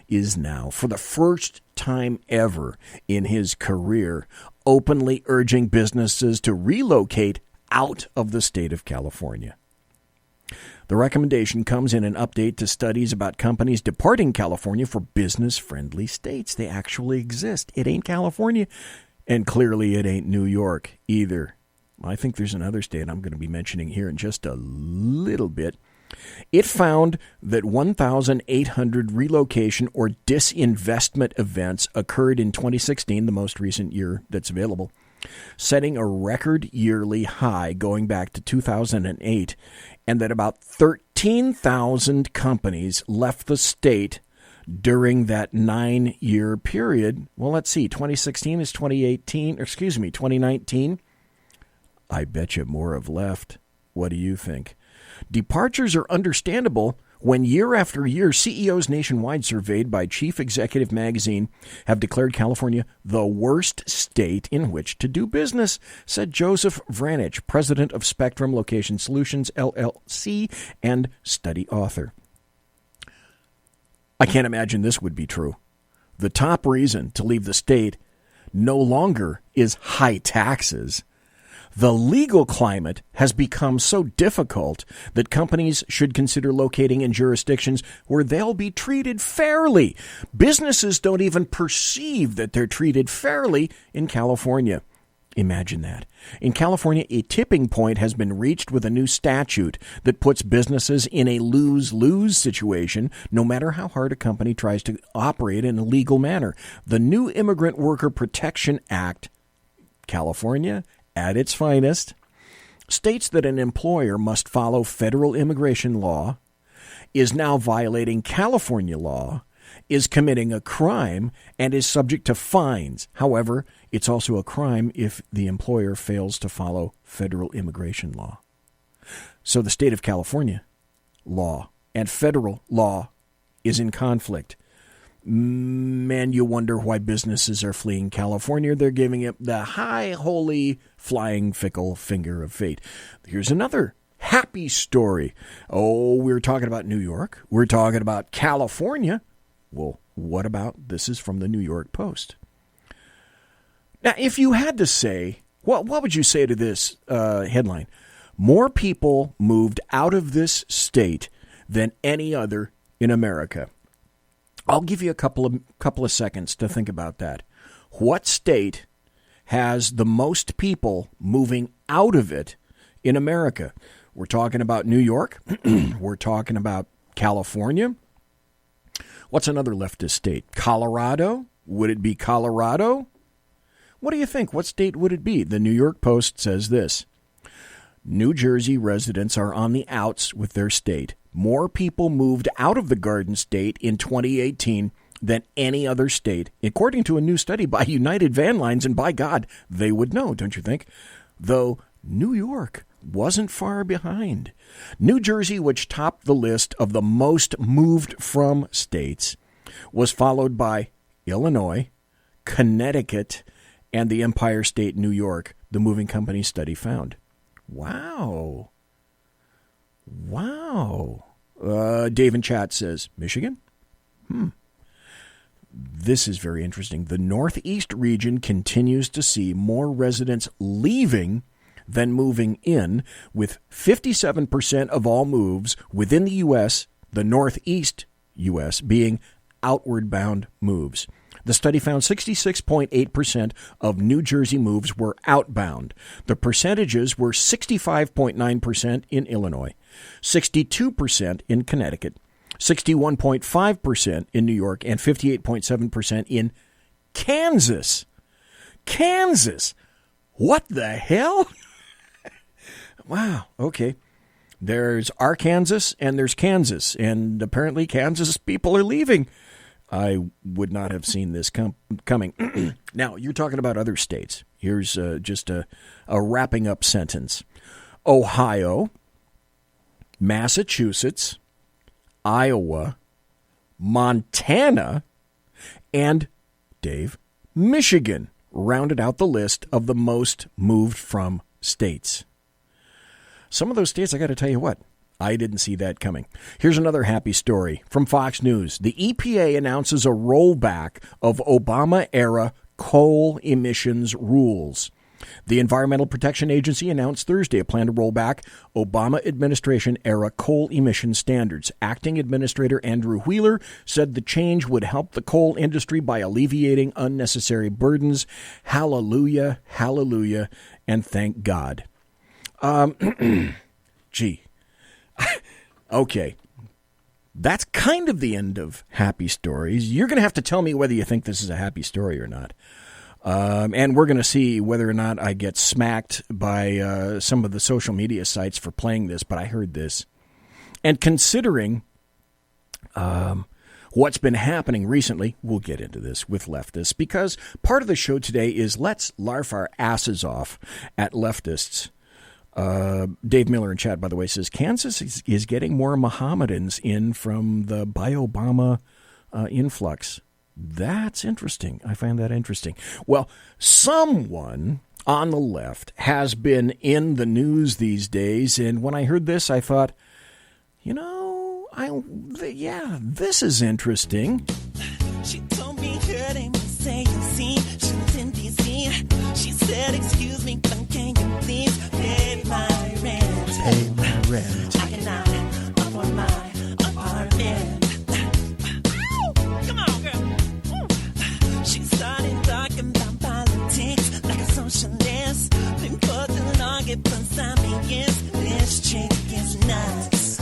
is now, for the first time ever in his career, openly urging businesses to relocate out of the state of California. The recommendation comes in an update to studies about companies departing California for business-friendly states. They actually exist. It ain't California, and clearly it ain't New York either. I think there's another state I'm going to be mentioning here in just a little bit. It found that 1,800 relocation or disinvestment events occurred in 2016, the most recent year that's available, setting a record yearly high going back to 2008, and that about 13,000 companies left the state during that 9-year period. Well, let's see, 2016 is 2019. I bet you more have left. What do you think? Departures are understandable when year after year CEOs nationwide surveyed by Chief Executive Magazine have declared California the worst state in which to do business, said Joseph Vranich, president of Spectrum Location Solutions, LLC, and study author. I can't imagine this would be true. The top reason to leave the state no longer is high taxes. The legal climate has become so difficult that companies should consider locating in jurisdictions where they'll be treated fairly. Businesses don't even perceive that they're treated fairly in California. Imagine that. In California, a tipping point has been reached with a new statute that puts businesses in a lose-lose situation, no matter how hard a company tries to operate in a legal manner. The new Immigrant Worker Protection Act, California, at its finest, states that an employer must follow federal immigration law, is now violating California law, is committing a crime, and is subject to fines. However, it's also a crime if the employer fails to follow federal immigration law. So the state of California law and federal law is in conflict. Man, you wonder why businesses are fleeing California. They're giving it the high, holy, flying, fickle finger of fate. Here's another happy story. Oh, we're talking about New York. We're talking about California. Well, what about, this is from the New York Post. Now, if you had to say, what would you say to this headline? More people moved out of this state than any other in America. I'll give you a couple of seconds to think about that. What state has the most people moving out of it in America? We're talking about New York. We're talking about California. What's another leftist state? Colorado? Would it be Colorado? What do you think? What state would it be? The New York Post says this. New Jersey residents are on the outs with their state. More people moved out of the Garden State in 2018 than any other state, according to a new study by United Van Lines, and by God, they would know, don't you think? Though New York wasn't far behind. New Jersey, which topped the list of the most moved from states, was followed by Illinois, Connecticut, and the Empire State, New York, the moving company study found. Wow. Dave in chat says, Michigan? This is very interesting. The Northeast region continues to see more residents leaving than moving in, with 57% of all moves within the U.S., the Northeast U.S., being outward bound moves. The study found 66.8% of New Jersey moves were outbound. The percentages were 65.9% in Illinois, 62% in Connecticut, 61.5% in New York, and 58.7% in Kansas. Kansas! What the hell? Wow, okay. There's Arkansas and there's Kansas, and apparently Kansas people are leaving. I would not have seen this coming. Now, you're talking about other states. Here's just a wrapping up sentence. Ohio, Massachusetts, Iowa, Montana, and, Dave, Michigan rounded out the list of the most moved from states. Some of those states, I got to tell you what, I didn't see that coming. Here's another happy story from Fox News. The EPA announces a rollback of Obama-era coal emissions rules. The Environmental Protection Agency announced Thursday a plan to roll back Obama administration-era coal emission standards. Acting Administrator Andrew Wheeler said the change would help the coal industry by alleviating unnecessary burdens. Hallelujah, hallelujah, and thank God. Gee. Okay. That's kind of the end of happy stories. You're going to have to tell me whether you think this is a happy story or not. And we're going to see whether or not I get smacked by some of the social media sites for playing this, but I heard this. And considering what's been happening recently, we'll get into this with leftists, because part of the show today is let's larf our asses off at leftists. Dave Miller in chat, by the way, says Kansas is getting more Mohammedans in from the Obama influx. That's interesting. I find that interesting. Well, someone on the left has been in the news these days, and when I heard this, I thought, this is interesting. She told me her name was Say-You-See. She was in D.C. She said, excuse me, but can you please pay my rent? Pay my rent. I cannot afford my apartment. Come on, girl. She started talking about politics like a socialist. Been for too long, it beside me is this chick is nuts.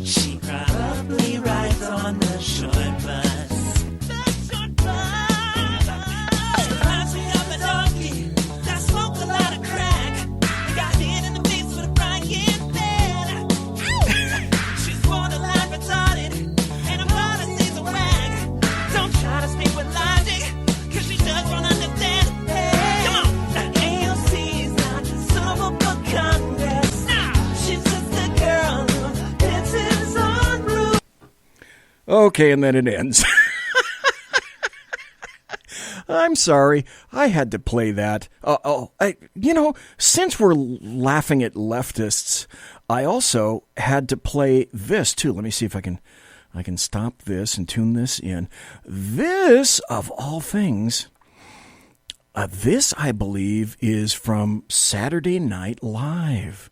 She probably rides on the short bus. Okay, and then it ends. I'm sorry. I had to play that. Since we're laughing at leftists, I also had to play this, too. Let me see if I can stop this and tune this in. This, of all things, this, I believe, is from Saturday Night Live.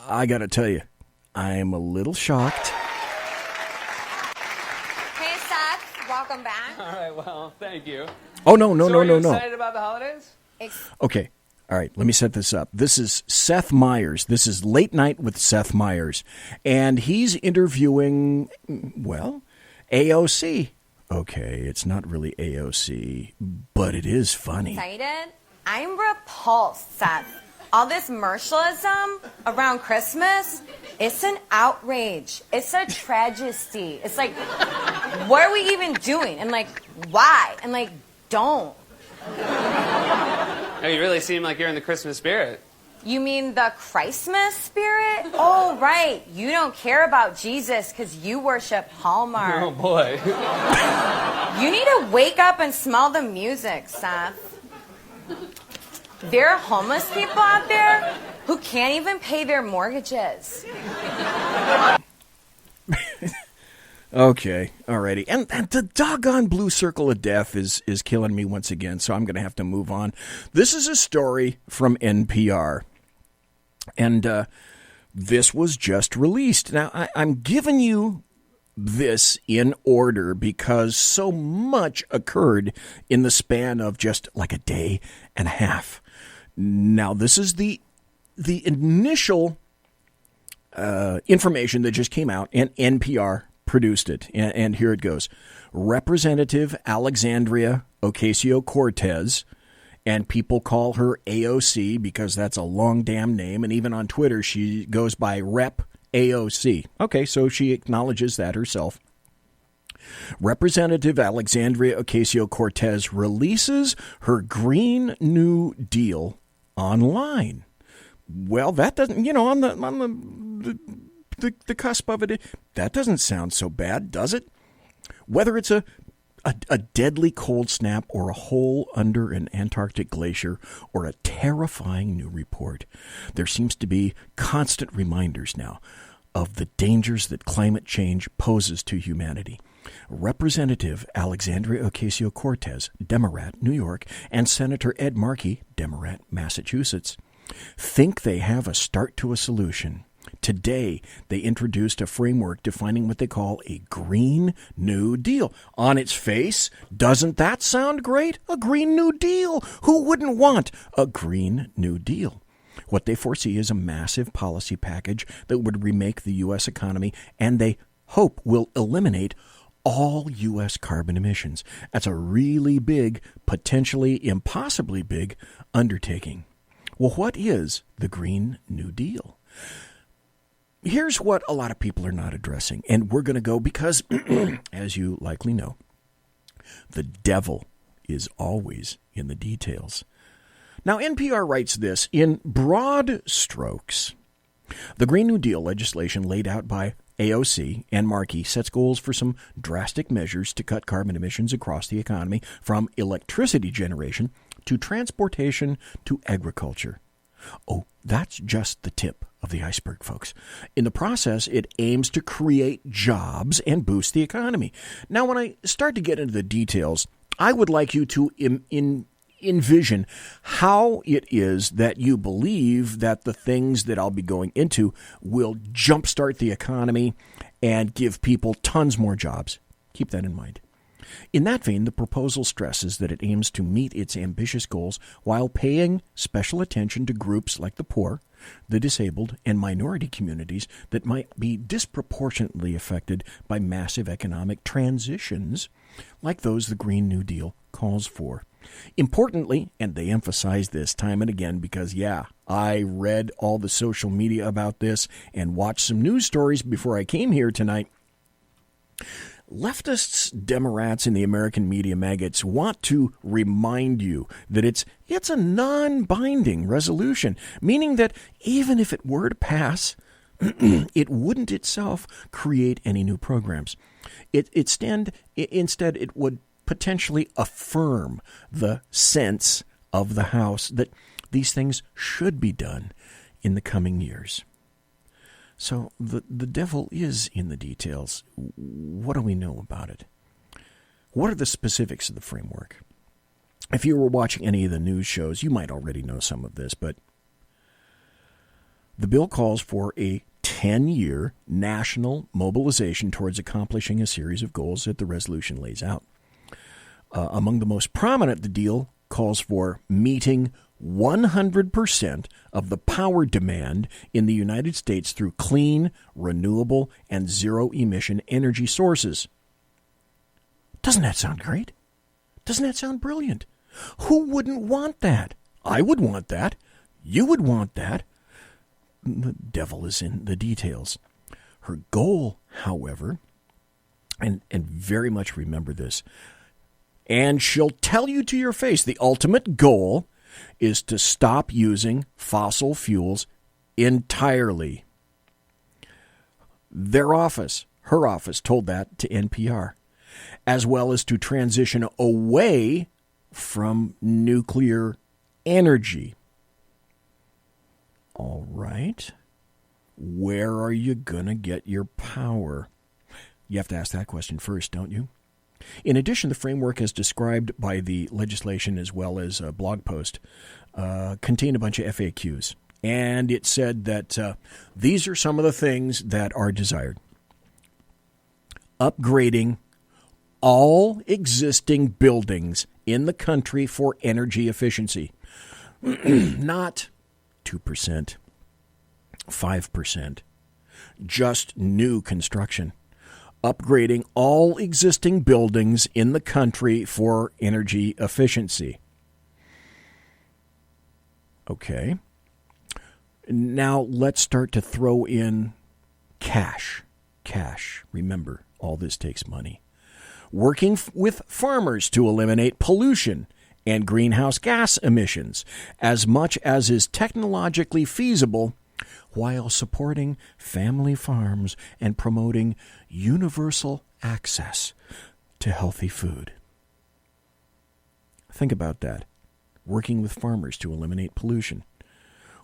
I got to tell you, I am a little shocked. Hey, Seth. Welcome back. All right, well, thank you. Oh, no. Are you excited about the holidays? Okay. All right, let me set this up. This is Seth Meyers. This is Late Night with Seth Meyers. And he's interviewing, well, AOC. Okay, it's not really AOC, but it is funny. Excited? I'm repulsed, Seth. All this commercialism around Christmas, it's an outrage. It's a tragedy. It's like, what are we even doing? And like, why? And like, don't. Oh, you really seem like you're in the Christmas spirit. You mean the Christmas spirit? Oh, right. You don't care about Jesus because you worship Hallmark. Oh, boy. You need to wake up and smell the music, Seth. There are homeless people out there who can't even pay their mortgages. Okay, alrighty. And the doggone blue circle of death is killing me once again, so I'm going to have to move on. This is a story from NPR, and this was just released. Now, I'm giving you this in order because so much occurred in the span of just like a day and a half. Now, this is the initial information that just came out, and NPR produced it, and here it goes. Representative Alexandria Ocasio-Cortez, and people call her AOC because that's a long damn name, and even on Twitter she goes by Rep AOC. Okay, so she acknowledges that herself. Representative Alexandria Ocasio-Cortez releases her Green New Deal online. Well, that doesn't, on the cusp of it, that doesn't sound so bad, does it? Whether it's a deadly cold snap or a hole under an Antarctic glacier or a terrifying new report, there seems to be constant reminders now of the dangers that climate change poses to humanity. Representative Alexandria Ocasio-Cortez, Demorat, New York, and Senator Ed Markey, Demorat, Massachusetts, think they have a start to a solution. Today, they introduced a framework defining what they call a Green New Deal. On its face, doesn't that sound great? A Green New Deal. Who wouldn't want a Green New Deal? What they foresee is a massive policy package that would remake the U.S. economy, and they hope will eliminate all U.S. carbon emissions. That's a really big, potentially impossibly big undertaking. Well, what is the Green New Deal? Here's what a lot of people are not addressing, and we're going to go because, as you likely know, the devil is always in the details. Now, NPR writes this in broad strokes. The Green New Deal legislation laid out by AOC and Markey sets goals for some drastic measures to cut carbon emissions across the economy, from electricity generation to transportation to agriculture. Oh, that's just the tip of the iceberg, folks. In the process, it aims to create jobs and boost the economy. Now, when I start to get into the details, I would like you to envision how it is that you believe that the things that I'll be going into will jumpstart the economy and give people tons more jobs. Keep that in mind. In that vein, the proposal stresses that it aims to meet its ambitious goals while paying special attention to groups like the poor, the disabled, and minority communities that might be disproportionately affected by massive economic transitions like those the Green New Deal calls for. Importantly, and they emphasize this time and again because, I read all the social media about this and watched some news stories before I came here tonight. Leftists, Demorats, and the American media maggots want to remind you that it's a non-binding resolution, meaning that even if it were to pass, it wouldn't itself create any new programs. Instead, it would potentially affirm the sense of the House that these things should be done in the coming years. So the devil is in the details. What do we know about it? What are the specifics of the framework? If you were watching any of the news shows, you might already know some of this, but the bill calls for a 10-year national mobilization towards accomplishing a series of goals that the resolution lays out. Among the most prominent, the deal calls for meeting 100% of the power demand in the United States through clean, renewable, and zero-emission energy sources. Doesn't that sound great? Doesn't that sound brilliant? Who wouldn't want that? I would want that. You would want that. The devil is in the details. Her goal, however, and very much remember this, and she'll tell you to your face, the ultimate goal is to stop using fossil fuels entirely. Her office, told that to NPR, as well as to transition away from nuclear energy. All right. Where are you going to get your power? You have to ask that question first, don't you? In addition, the framework as described by the legislation as well as a blog post contained a bunch of FAQs. And it said that these are some of the things that are desired. Upgrading all existing buildings in the country for energy efficiency. Not 2%, 5%, just new construction. Upgrading all existing buildings in the country for energy efficiency. Okay. Now let's start to throw in cash. Cash. Remember, all this takes money. Working with farmers to eliminate pollution and greenhouse gas emissions as much as is technologically feasible, while supporting family farms and promoting universal access to healthy food. Think about that. Working with farmers to eliminate pollution.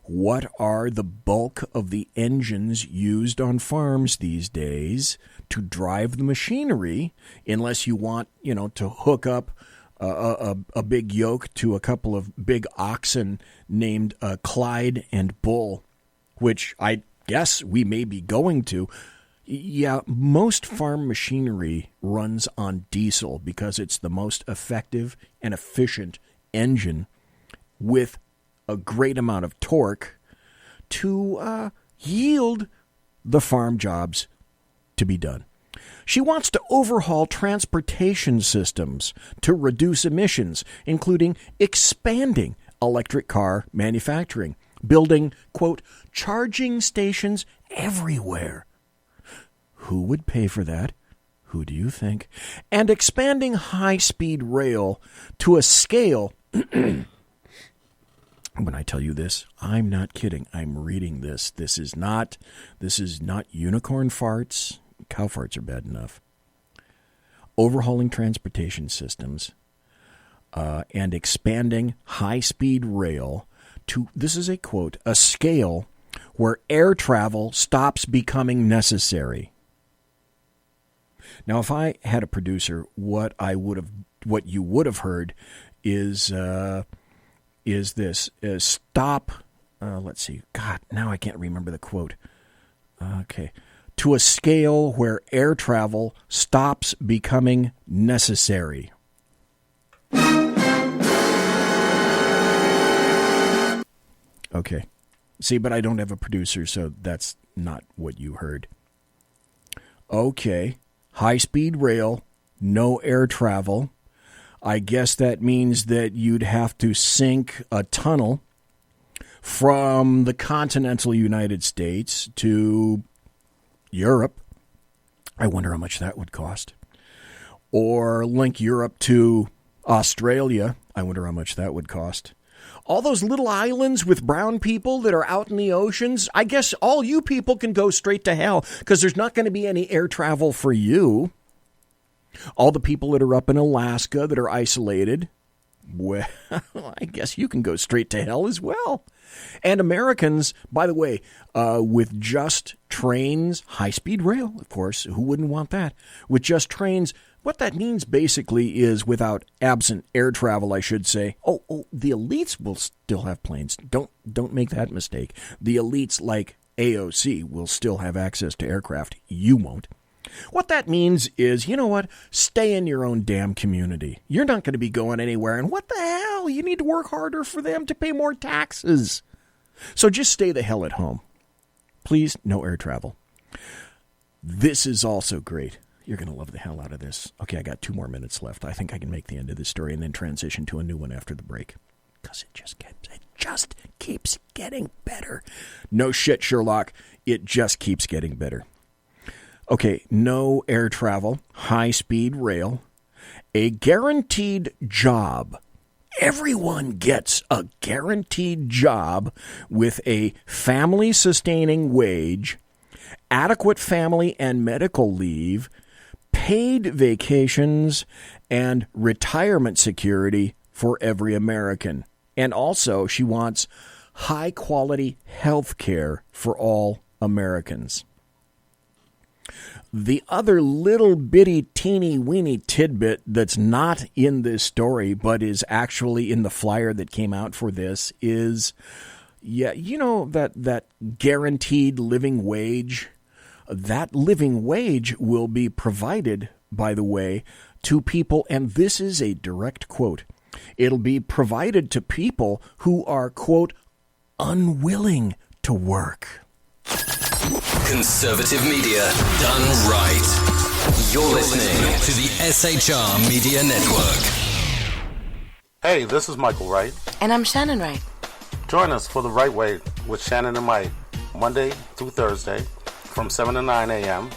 What are the bulk of the engines used on farms these days to drive the machinery, unless you want, to hook up a big yoke to a couple of big oxen named Clyde and Bull, which I guess we may be going to. Yeah, most farm machinery runs on diesel because it's the most effective and efficient engine with a great amount of torque to yield the farm jobs to be done. She wants to overhaul transportation systems to reduce emissions, including expanding electric car manufacturing, building, quote, charging stations everywhere. Who would pay for that? Who do you think? And expanding high-speed rail to a scale. When I tell you this, I'm not kidding. I'm reading this. This is not unicorn farts. Cow farts are bad enough. Overhauling transportation systems and expanding high-speed rail to, this is a quote, a scale where air travel stops becoming necessary. Now, if I had a producer, what you would have heard is this: stop. Let's see. God, now I can't remember the quote. Okay, to a scale where air travel stops becoming necessary. Okay. See, but I don't have a producer, so that's not what you heard. Okay. High-speed rail, no air travel. I guess that means that you'd have to sink a tunnel from the continental United States to Europe. I wonder how much that would cost. Or link Europe to Australia. I wonder how much that would cost. All those little islands with brown people that are out in the oceans, I guess all you people can go straight to hell because there's not going to be any air travel for you. All the people that are up in Alaska that are isolated, well, I guess you can go straight to hell as well. And Americans, by the way, with just trains, high-speed rail, of course, who wouldn't want that? With just trains, what that means basically is without absent air travel, I should say. Oh, the elites will still have planes. Don't make that mistake. The elites like AOC will still have access to aircraft. You won't. What that means is, you know what? Stay in your own damn community. You're not going to be going anywhere. And what the hell? You need to work harder for them to pay more taxes. So just stay the hell at home. Please, no air travel. This is also great. You're going to love the hell out of this. Okay, I got 2 more minutes left. I think I can make the end of this story and then transition to a new one after the break. Because it just keeps getting better. No shit, Sherlock. It just keeps getting better. Okay, no air travel, high-speed rail, a guaranteed job. Everyone gets a guaranteed job with a family-sustaining wage, adequate family and medical leave, paid vacations, and retirement security for every American. And also, she wants high-quality health care for all Americans. The other little bitty teeny weeny tidbit that's not in this story but is actually in the flyer that came out for this is, you know, that guaranteed living wage. That living wage will be provided, by the way, to people, and this is a direct quote, it'll be provided to people who are, quote, unwilling to work. Conservative media done right. You're listening to the SHR Media Network. Hey, this is Michael Wright. And I'm Shannon Wright. Join us for The Right Way with Shannon and Mike, Monday through Thursday from 7 to 9 a.m.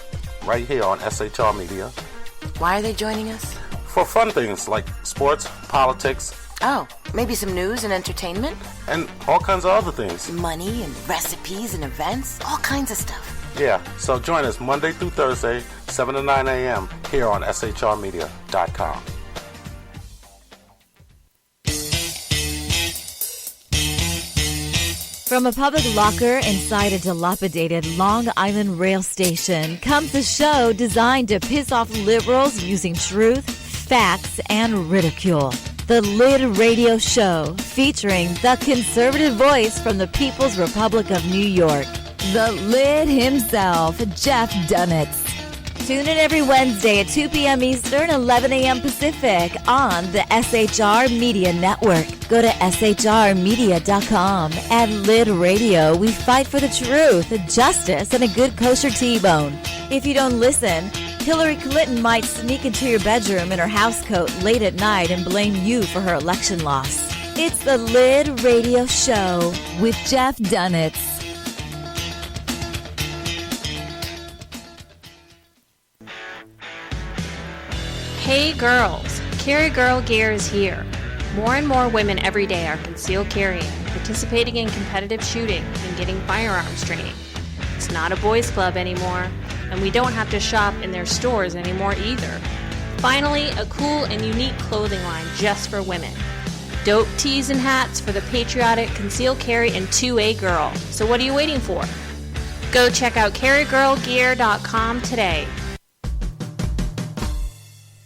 right here on SHR Media. Why are they joining us? For fun things like sports, politics. Oh, maybe some news and entertainment? And all kinds of other things. Money and recipes and events, all kinds of stuff. Yeah, so join us Monday through Thursday, 7 to 9 a.m. here on SHRmedia.com. From a public locker inside a dilapidated Long Island rail station comes a show designed to piss off liberals using truth, facts, and ridicule. The Lid Radio Show, featuring the conservative voice from the People's Republic of New York, the Lid himself, Jeff Dunitz. Tune in every Wednesday at 2 p.m. Eastern, 11 a.m. Pacific on the SHR Media Network. Go to shrmedia.com. At Lid Radio, we fight for the truth, justice, and a good kosher T-bone. If you don't listen, Hillary Clinton might sneak into your bedroom in her housecoat late at night and blame you for her election loss. It's the Lid Radio Show with Jeff Dunitz. Hey girls, Carry Girl Gear is here. More and more women every day are concealed carrying, participating in competitive shooting, and getting firearms training. It's not a boys' club anymore, and we don't have to shop in their stores anymore either. Finally, a cool and unique clothing line just for women. Dope tees and hats for the patriotic, concealed carry, and 2A girl. So what are you waiting for? Go check out carrygirlgear.com today.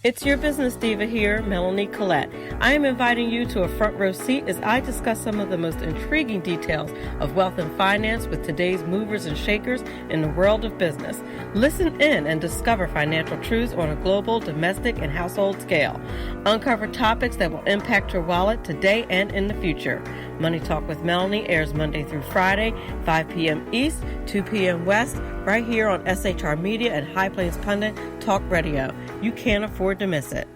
It's your business diva here, Melanie Collette. I am inviting you to a front row seat as I discuss some of the most intriguing details of wealth and finance with today's movers and shakers in the world of business. Listen in and discover financial truths on a global, domestic, and household scale. Uncover topics that will impact your wallet today and in the future. Money Talk with Melanie airs Monday through Friday, 5 p.m. East, 2 p.m. West, right here on SHR Media and High Plains Pundit Talk Radio. You can't afford to miss it.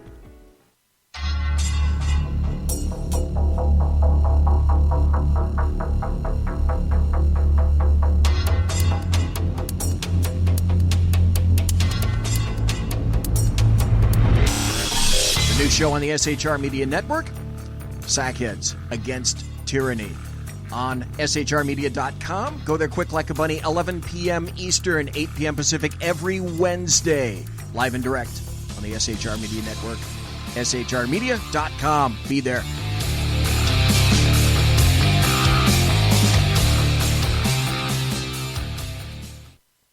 The new show on the SHR Media Network, Sackheads Against Tyranny. On shrmedia.com. Go there quick like a bunny, 11 p.m. Eastern, 8 p.m. Pacific every Wednesday. Live and direct on the SHR Media Network. SHRmedia.com. Be there.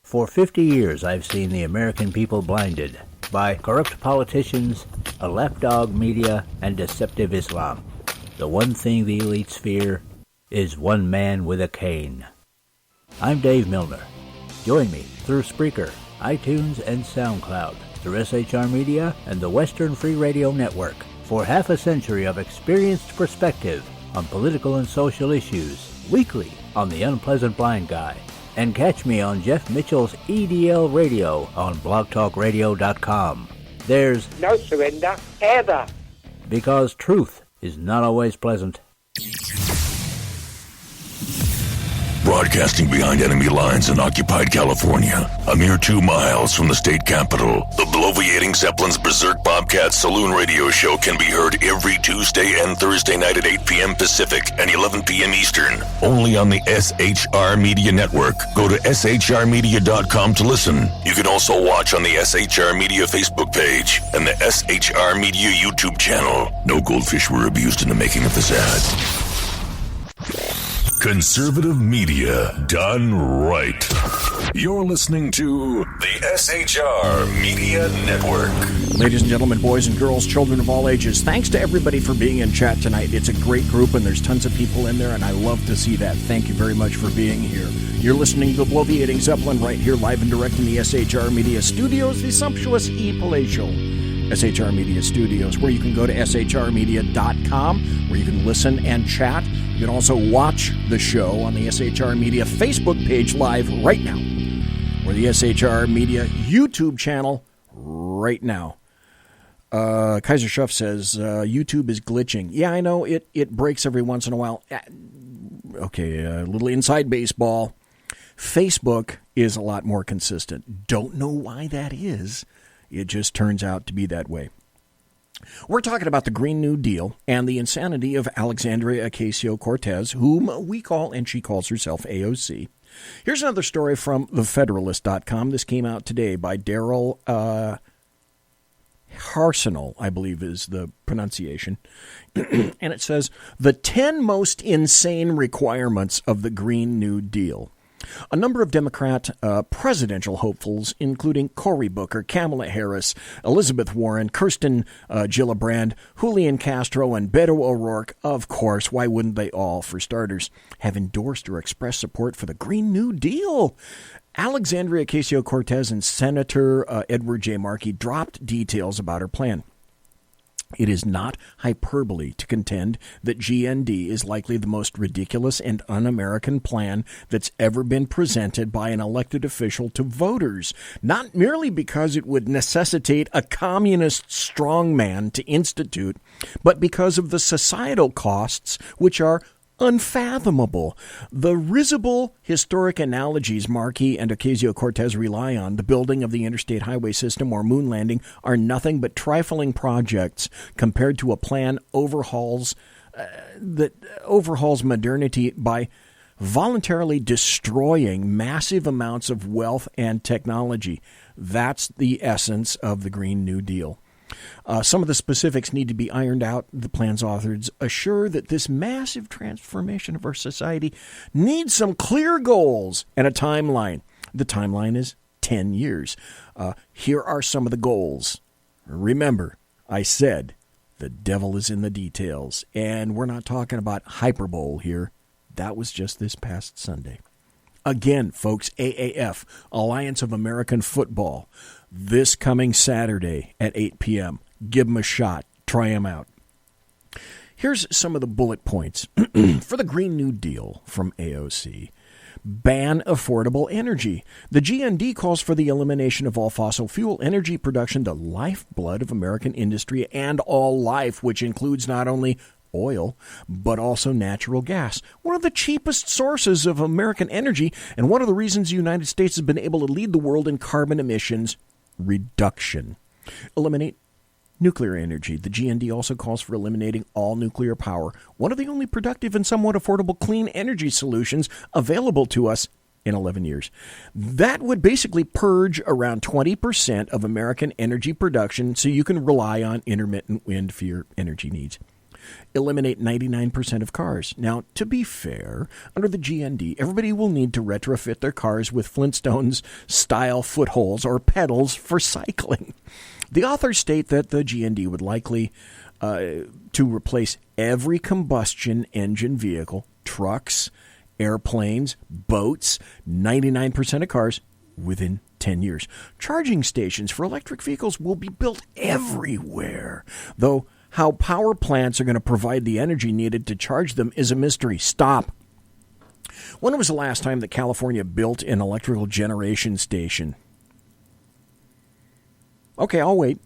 For 50 years, I've seen the American people blinded by corrupt politicians, a lapdog media, and deceptive Islam. The one thing the elites fear is one man with a cane. I'm Dave Milner. Join me through Spreaker, iTunes, and SoundCloud, through SHR Media and the Western Free Radio Network, for half a century of experienced perspective on political and social issues, weekly on The Unpleasant Blind Guy. And catch me on Jeff Mitchell's EDL Radio on blogtalkradio.com. There's no surrender, ever. Because truth is not always pleasant. Broadcasting behind enemy lines in occupied California, a mere 2 miles from the state capital, the bloviating Zeppelin's Berserk Bobcat Saloon radio show can be heard every Tuesday and Thursday night at 8 p.m. Pacific and 11 p.m. Eastern, only on the SHR Media Network. Go to shrmedia.com to listen. You can also watch on the SHR Media Facebook page and the SHR Media YouTube channel. No goldfish were abused in the making of this ad. Conservative media done right. You're listening to the SHR Media Network. Ladies and gentlemen, boys and girls, children of all ages, thanks to everybody for being in chat tonight. It's a great group, and there's tons of people in there, and I love to see that. Thank you very much for being here. You're listening to the Bloviating Zeppelin right here, live and direct in the SHR Media Studios, the sumptuous E Palatial SHR Media Studios, where you can go to shrmedia.com, where you can listen and chat. You can also watch the show on the SHR Media Facebook page live right now, or the SHR Media YouTube channel right now. Kaiser Schuff says, YouTube is glitching. Yeah, I know, it breaks every once in a while. Okay, a little inside baseball. Facebook is a lot more consistent. Don't know why that is. It just turns out to be that way. We're talking about the Green New Deal and the insanity of Alexandria Ocasio-Cortez, whom we call, and she calls herself, AOC. Here's another story from thefederalist.com. This came out today by Daryl Harsenal, I believe is the pronunciation. And it says, the 10 most insane requirements of the Green New Deal. A number of Democrat presidential hopefuls, including Cory Booker, Kamala Harris, Elizabeth Warren, Kirsten Gillibrand, Julian Castro, and Beto O'Rourke, of course, why wouldn't they all, for starters, have endorsed or expressed support for the Green New Deal? Alexandria Ocasio-Cortez and Senator Edward J. Markey dropped details about her plan. It is not hyperbole to contend that GND is likely the most ridiculous and un-American plan that's ever been presented by an elected official to voters, not merely because it would necessitate a communist strongman to institute, but because of the societal costs, which are unfathomable. The risible historic analogies Markey and Ocasio-Cortez rely on, the building of the interstate highway system or moon landing, are nothing but trifling projects compared to a plan that overhauls modernity by voluntarily destroying massive amounts of wealth and technology. That's the essence of the Green New Deal. Some of the specifics need to be ironed out. The plan's authors assure that this massive transformation of our society needs some clear goals and a timeline. The timeline is 10 years. Here are some of the goals. Remember, I said the devil is in the details, and we're not talking about hyperbole here. That was just this past Sunday. Again, folks, AAF, Alliance of American Football, this coming Saturday at 8 p.m. Give them a shot. Try them out. Here's some of the bullet points for the Green New Deal from AOC. Ban affordable energy. The GND calls for the elimination of all fossil fuel energy production, the lifeblood of American industry and all life, which includes not only oil, but also natural gas, one of the cheapest sources of American energy, and one of the reasons the United States has been able to lead the world in carbon emissions reduction. Eliminate nuclear energy. The GND also calls for eliminating all nuclear power, one of the only productive and somewhat affordable clean energy solutions available to us in 11 years. That would basically purge around 20% of American energy production so you can rely on intermittent wind for your energy needs. Eliminate 99% of cars. Now, to be fair, under the GND, everybody will need to retrofit their cars with Flintstones-style footholes or pedals for cycling. The authors state that the GND would likely to replace every combustion engine vehicle, trucks, airplanes, boats, 99% of cars within 10 years. Charging stations for electric vehicles will be built everywhere, though how power plants are going to provide the energy needed to charge them is a mystery. Stop. When was the last time that California built an electrical generation station? Okay, I'll wait.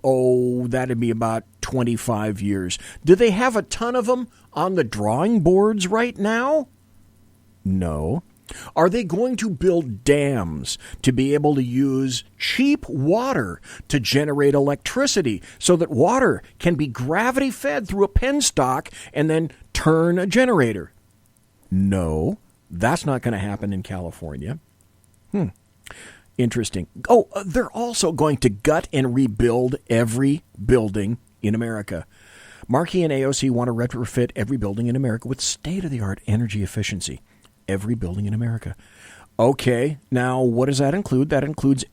Oh, that'd be about 25 years. Do they have a ton of them on the drawing boards right now? No. Are they going to build dams to be able to use cheap water to generate electricity so that water can be gravity fed through a penstock and then turn a generator? No, that's not going to happen in California. Interesting. Oh, they're also going to gut and rebuild every building in America. Markey and AOC want to retrofit every building in America with state-of-the-art energy efficiency. Every building in America. Okay, now what does that include? That includes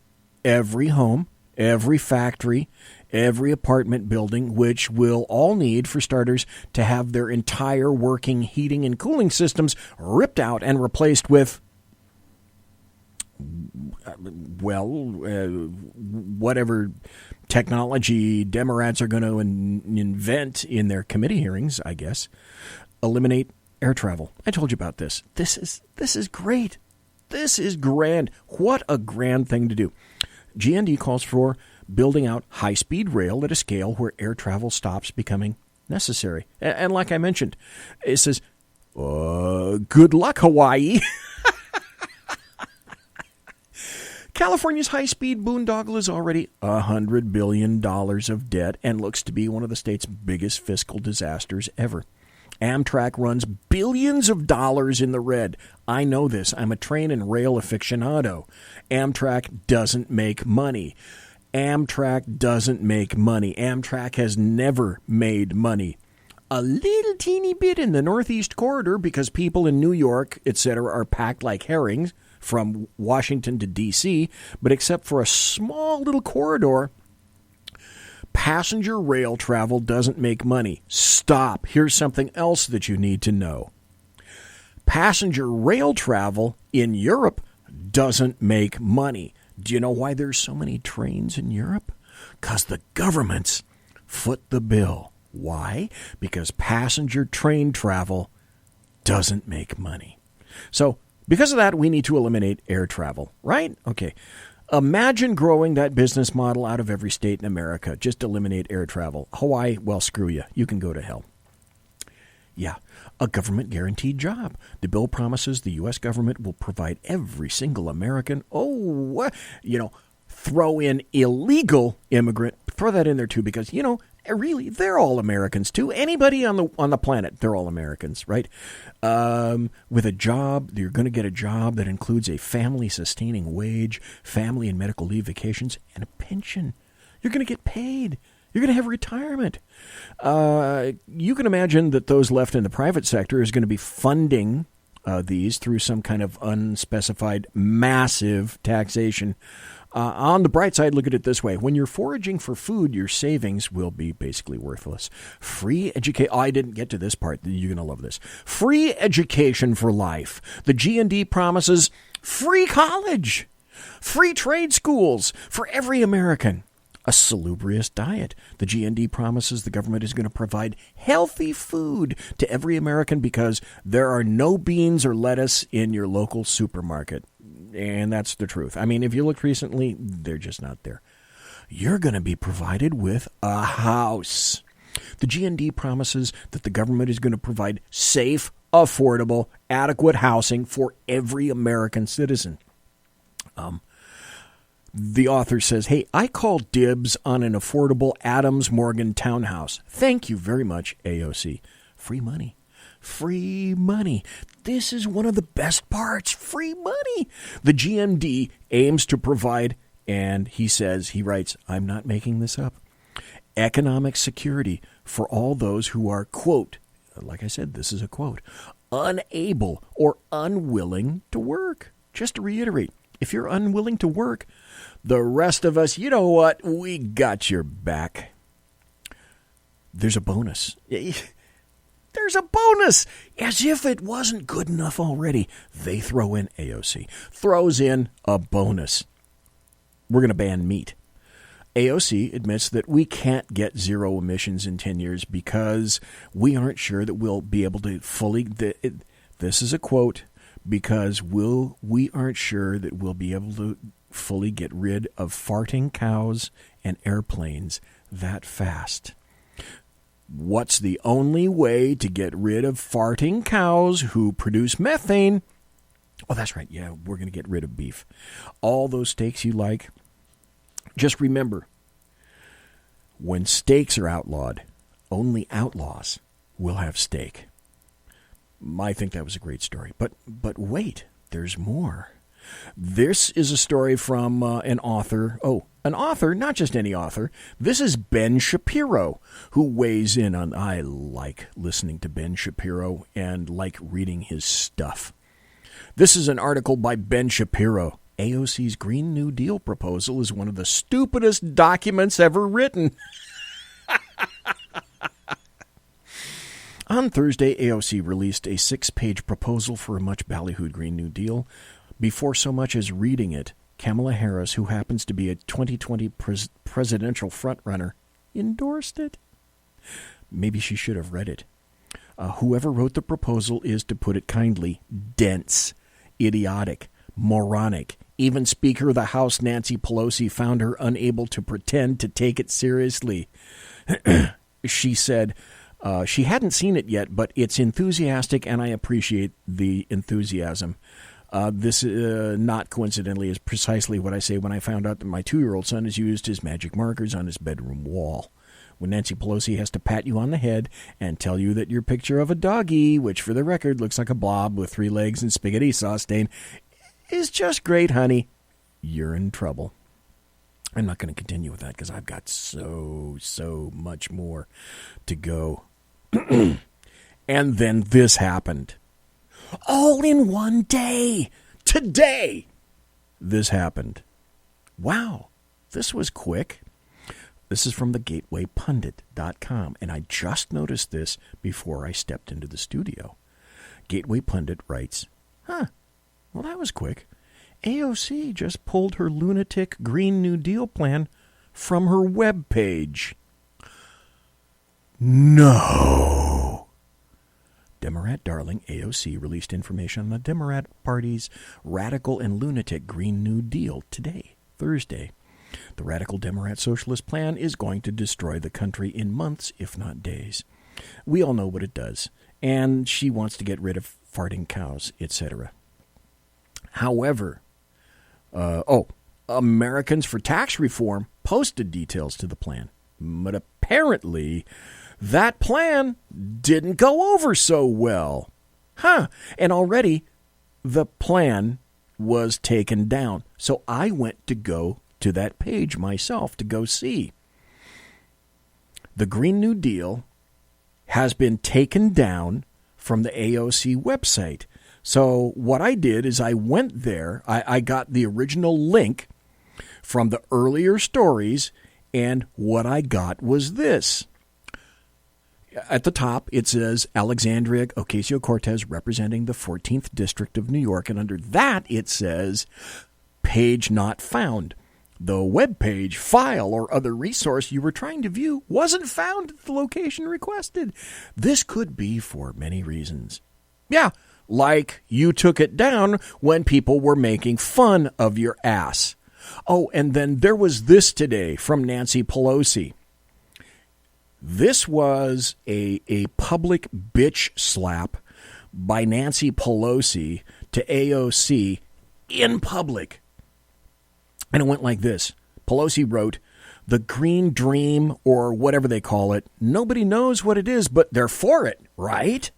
every home, every factory, every apartment building, which will all need, for starters, to have their entire working heating and cooling systems ripped out and replaced with, whatever technology Demorats are going to invent in their committee hearings, I guess. Eliminate air travel. I told you about this. This is great. This is grand. What a grand thing to do. GND calls for building out high-speed rail at a scale where air travel stops becoming necessary. And like I mentioned, it says, good luck, Hawaii. California's high-speed boondoggle is already $100 billion of debt and looks to be one of the state's biggest fiscal disasters ever. Amtrak runs billions of dollars in the red. I know this. I'm a train and rail aficionado. Amtrak doesn't make money. Amtrak doesn't make money. Amtrak has never made money. A little teeny bit in the Northeast Corridor because people in New York, etc., are packed like herrings from Washington to D.C., but except for a small little corridor, passenger rail travel doesn't make money. Stop. Here's something else that you need to know. Passenger rail travel in Europe doesn't make money. Do you know why there's so many trains in Europe? Because the governments foot the bill. Why? Because passenger train travel doesn't make money. So, because of that, we need to eliminate air travel, right? Okay. Imagine growing that business model out of every state in America. Just eliminate air travel. Hawaii, well, screw you. You can go to hell. Yeah, a government-guaranteed job. The bill promises the U.S. government will provide every single American, throw in illegal immigrant, throw that in there too, because, really, they're all Americans too. Anybody on the planet, they're all Americans, right? With a job, you're going to get a job that includes a family-sustaining wage, family and medical leave vacations, and a pension. You're going to get paid. You're going to have retirement. You can imagine that those left in the private sector is going to be funding these through some kind of unspecified massive taxation. On the bright side, look at it this way. When you're foraging for food, your savings will be basically worthless. Free education. I didn't get to this part. You're going to love this. Free education for life. The G&D promises free college, free trade schools for every American. A salubrious diet. The G&D promises the government is going to provide healthy food to every American because there are no beans or lettuce in your local supermarket. And that's the truth. I mean, if you looked recently, they're just not there. You're going to be provided with a house. The G&D promises that the government is going to provide safe, affordable, adequate housing for every American citizen. The author says, hey, I call dibs on an affordable Adams Morgan townhouse. Thank you very much, AOC. Free money. Free money. This is one of the best parts. Free money. The GMD aims to provide, and he writes, I'm not making this up, economic security for all those who are, quote, like I said, this is a quote, unable or unwilling to work. Just to reiterate, if you're unwilling to work, the rest of us, you know what? We got your back. There's a bonus. There's a bonus. As if it wasn't good enough already. They throw in AOC. Throws in a bonus. We're going to ban meat. AOC admits that we can't get zero emissions in 10 years because we aren't sure that we'll be able to fully, this is a quote, because we aren't sure that we'll be able to fully get rid of farting cows and airplanes that fast. What's the only way to get rid of farting cows who produce methane? Oh, that's right. Yeah, we're going to get rid of beef. All those steaks you like. Just remember, when steaks are outlawed, only outlaws will have steak. I think that was a great story. But wait, there's more. This is a story from an author. Oh, an author, not just any author. This is Ben Shapiro, who weighs in on, I like listening to Ben Shapiro and like reading his stuff. This is an article by Ben Shapiro. AOC's Green New Deal proposal is one of the stupidest documents ever written. On Thursday, AOC released a 6-page proposal for a much ballyhooed Green New Deal. Before so much as reading it, Kamala Harris, who happens to be a 2020 presidential frontrunner, endorsed it. Maybe she should have read it. Whoever wrote the proposal is, to put it kindly, dense, idiotic, moronic. Even Speaker of the House Nancy Pelosi found her unable to pretend to take it seriously. She said she hadn't seen it yet, but it's enthusiastic and I appreciate the enthusiasm. This, not coincidentally, is precisely what I say when I found out that my 2-year-old son has used his magic markers on his bedroom wall. When Nancy Pelosi has to pat you on the head and tell you that your picture of a doggy, which for the record looks like a blob with 3 legs and spaghetti sauce stain, is just great, honey, you're in trouble. I'm not going to continue with that because I've got so much more to go. And then this happened. All in one day. Today, this happened. Wow, this was quick. This is from the GatewayPundit.com, and I just noticed this before I stepped into the studio. Gateway Pundit writes, well, that was quick. AOC just pulled her lunatic Green New Deal plan from her webpage. No. Demorat darling AOC released information on the Demorat Party's radical and lunatic Green New Deal today, Thursday. The radical Demorat Socialist plan is going to destroy the country in months, if not days. We all know what it does, and she wants to get rid of farting cows, etc. However, Americans for Tax Reform posted details to the plan, but apparently that plan didn't go over so well. And already the plan was taken down. So I went to go to that page myself to go see. The Green New Deal has been taken down from the AOC website. So what I did is I went there. I got the original link from the earlier stories, and what I got was this. At the top, it says Alexandria Ocasio-Cortez representing the 14th District of New York, and under that it says page not found. The web page, file, or other resource you were trying to view wasn't found at the location requested. This could be for many reasons. Yeah, like you took it down when people were making fun of your ass. Oh, and then there was this today from Nancy Pelosi. This was a public bitch slap by Nancy Pelosi to AOC in public. And it went like this. Pelosi wrote, "The Green Dream," or whatever they call it, nobody knows what it is, but they're for it, right?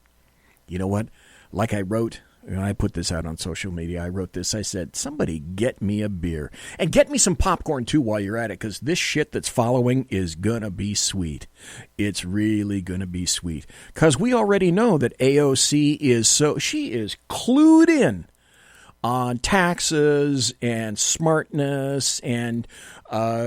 You know what? Like I wrote, I put this out on social media. I wrote this. I said, somebody get me a beer. And get me some popcorn, too, while you're at it, because this shit that's following is going to be sweet. It's really going to be sweet. Because we already know that AOC she is clued in on taxes and smartness, and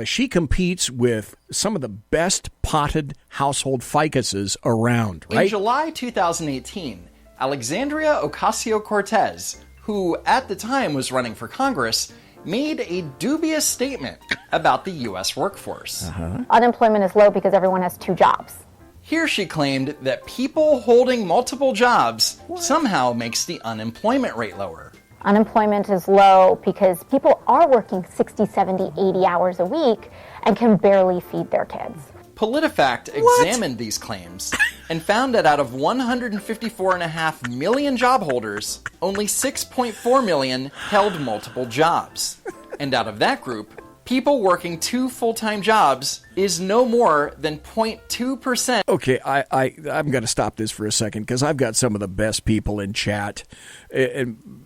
she competes with some of the best potted household ficuses around, right? In July 2018, Alexandria Ocasio-Cortez, who at the time was running for Congress, made a dubious statement about the U.S. workforce. Unemployment is low because everyone has 2 jobs. Here she claimed that people holding multiple jobs somehow makes the unemployment rate lower. Unemployment is low because people are working 60, 70, 80 hours a week and can barely feed their kids. PolitiFact examined these claims and found that out of 154.5 million job holders, only 6.4 million held multiple jobs. And out of that group, people working 2 full-time jobs is no more than 0.2%. Okay, I'm going to stop this for a second because I've got some of the best people in chat. And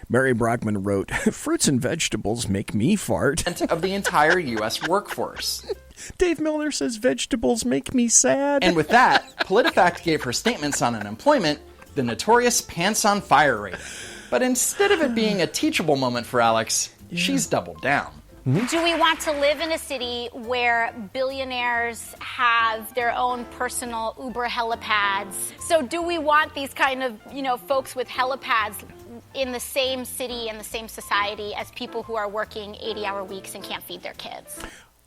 Mary Brockman wrote, fruits and vegetables make me fart. Of the entire U.S. workforce. Dave Milner says vegetables make me sad. And with that, PolitiFact gave her statements on unemployment the notorious pants on fire rating. But instead of it being a teachable moment for Alex, she's doubled down. Do we want to live in a city where billionaires have their own personal Uber helipads? So do we want these kind of, folks with helipads in the same city and the same society as people who are working 80-hour weeks and can't feed their kids?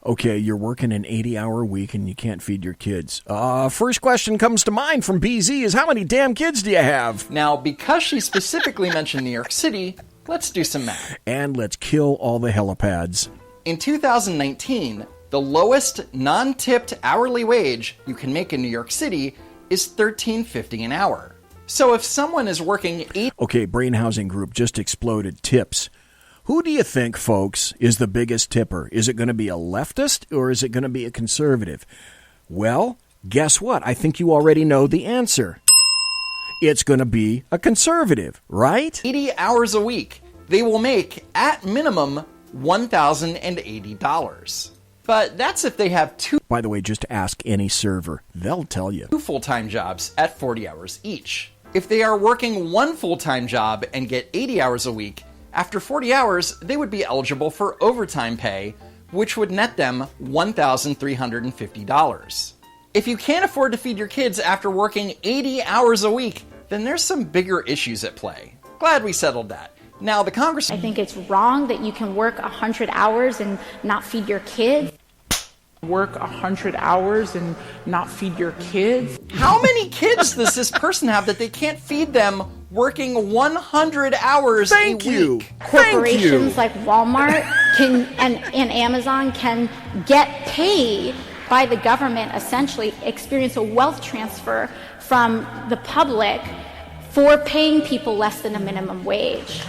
Okay, you're working an 80-hour week and you can't feed your kids. First question comes to mind from BZ is, how many damn kids do you have? Now, because she specifically mentioned New York City, let's do some math. And let's kill all the helipads. In 2019, the lowest non-tipped hourly wage you can make in New York City is $13.50 an hour. So if someone is working 8... Okay, Brain Housing Group just exploded. Tips. Who do you think, folks, is the biggest tipper? Is it going to be a leftist or is it going to be a conservative? Well, guess what? I think you already know the answer. It's going to be a conservative, right? 80 hours a week. They will make, at minimum, $1,080. But that's if they have 2... By the way, just ask any server. They'll tell you. 2 full-time jobs at 40 hours each. If they are working 1 full-time job and get 80 hours a week, after 40 hours, they would be eligible for overtime pay, which would net them $1,350. If you can't afford to feed your kids after working 80 hours a week, then there's some bigger issues at play. Glad we settled that. Now, the Congress... I think it's wrong that you can work 100 hours and not feed your kids. Work 100 hours and not feed your kids? How many kids does this person have that they can't feed them working 100 hours a week? Corporations like Walmart and Amazon can get paid by the government, essentially experience a wealth transfer from the public for paying people less than a minimum wage.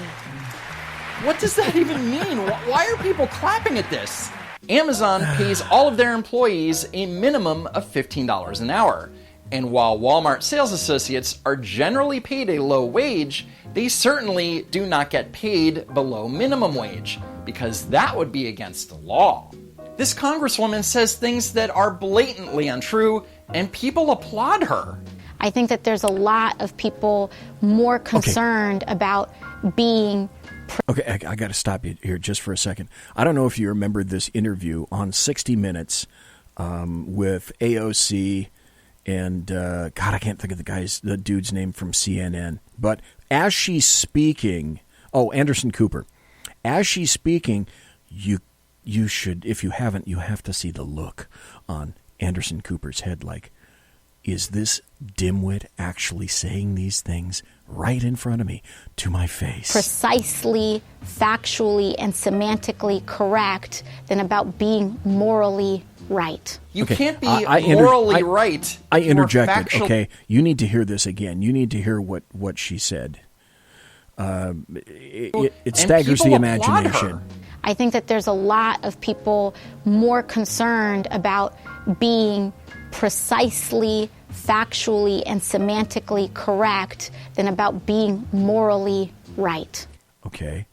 What does that even mean? Why are people clapping at this? Amazon pays all of their employees a minimum of $15 an hour. And while Walmart sales associates are generally paid a low wage, they certainly do not get paid below minimum wage, because that would be against the law. This congresswoman says things that are blatantly untrue, and people applaud her. I think that there's a lot of people more concerned about being... Okay, I got to stop you here just for a second. I don't know if you remember this interview on 60 Minutes with AOC and, God, I can't think of the dude's name from CNN. But as she's speaking, Anderson Cooper. As she's speaking, you should, if you haven't, you have to see the look on Anderson Cooper's head like, is this dimwit actually saying these things right in front of me, to my face? Precisely, factually, and semantically correct than about being morally right. You can't be morally right. I interjected. Okay, you need to hear this again. You need to hear what she said. It staggers the imagination. I think that there's a lot of people more concerned about being precisely, factually and semantically correct than about being morally right. Okay.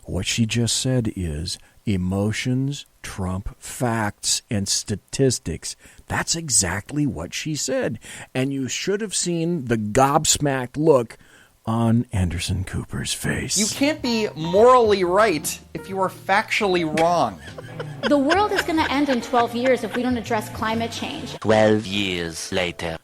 What she just said is emotions trump facts and statistics. That's exactly what she said. And you should have seen the gobsmacked look on Anderson Cooper's face. You can't be morally right if you are factually wrong. The world is going to end in 12 years if we don't address climate change. 12 years later.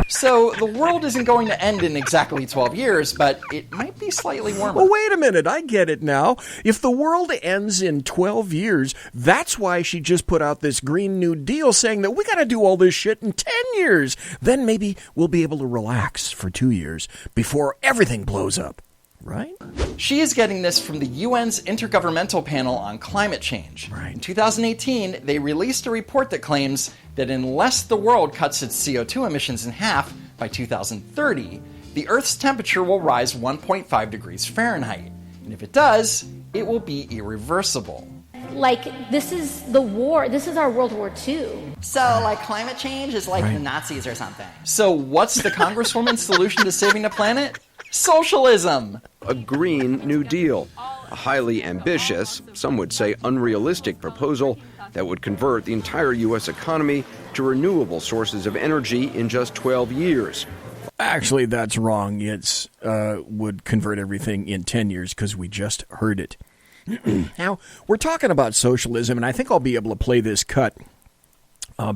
So the world isn't going to end in exactly 12 years, but it might be slightly warmer. Well, wait a minute. I get it now. If the world ends in 12 years, that's why she just put out this Green New Deal saying that we got to do all this shit in 10 years. Then maybe we'll be able to relax for 2 years before everything blows up. Right? She is getting this from the UN's Intergovernmental Panel on Climate Change. Right. In 2018, they released a report that claims that unless the world cuts its CO2 emissions in half by 2030, the Earth's temperature will rise 1.5 degrees Fahrenheit. And if it does, it will be irreversible. Like, this is the war. This is our World War II. So, like, climate change is like the Nazis or something. So what's the Congresswoman's solution to saving the planet? Socialism! A Green New Deal. A highly ambitious, some would say unrealistic proposal that would convert the entire U.S. economy to renewable sources of energy in just 12 years. Actually, that's wrong. It's would convert everything in 10 years because we just heard it. Now, we're talking about socialism, and I think I'll be able to play this cut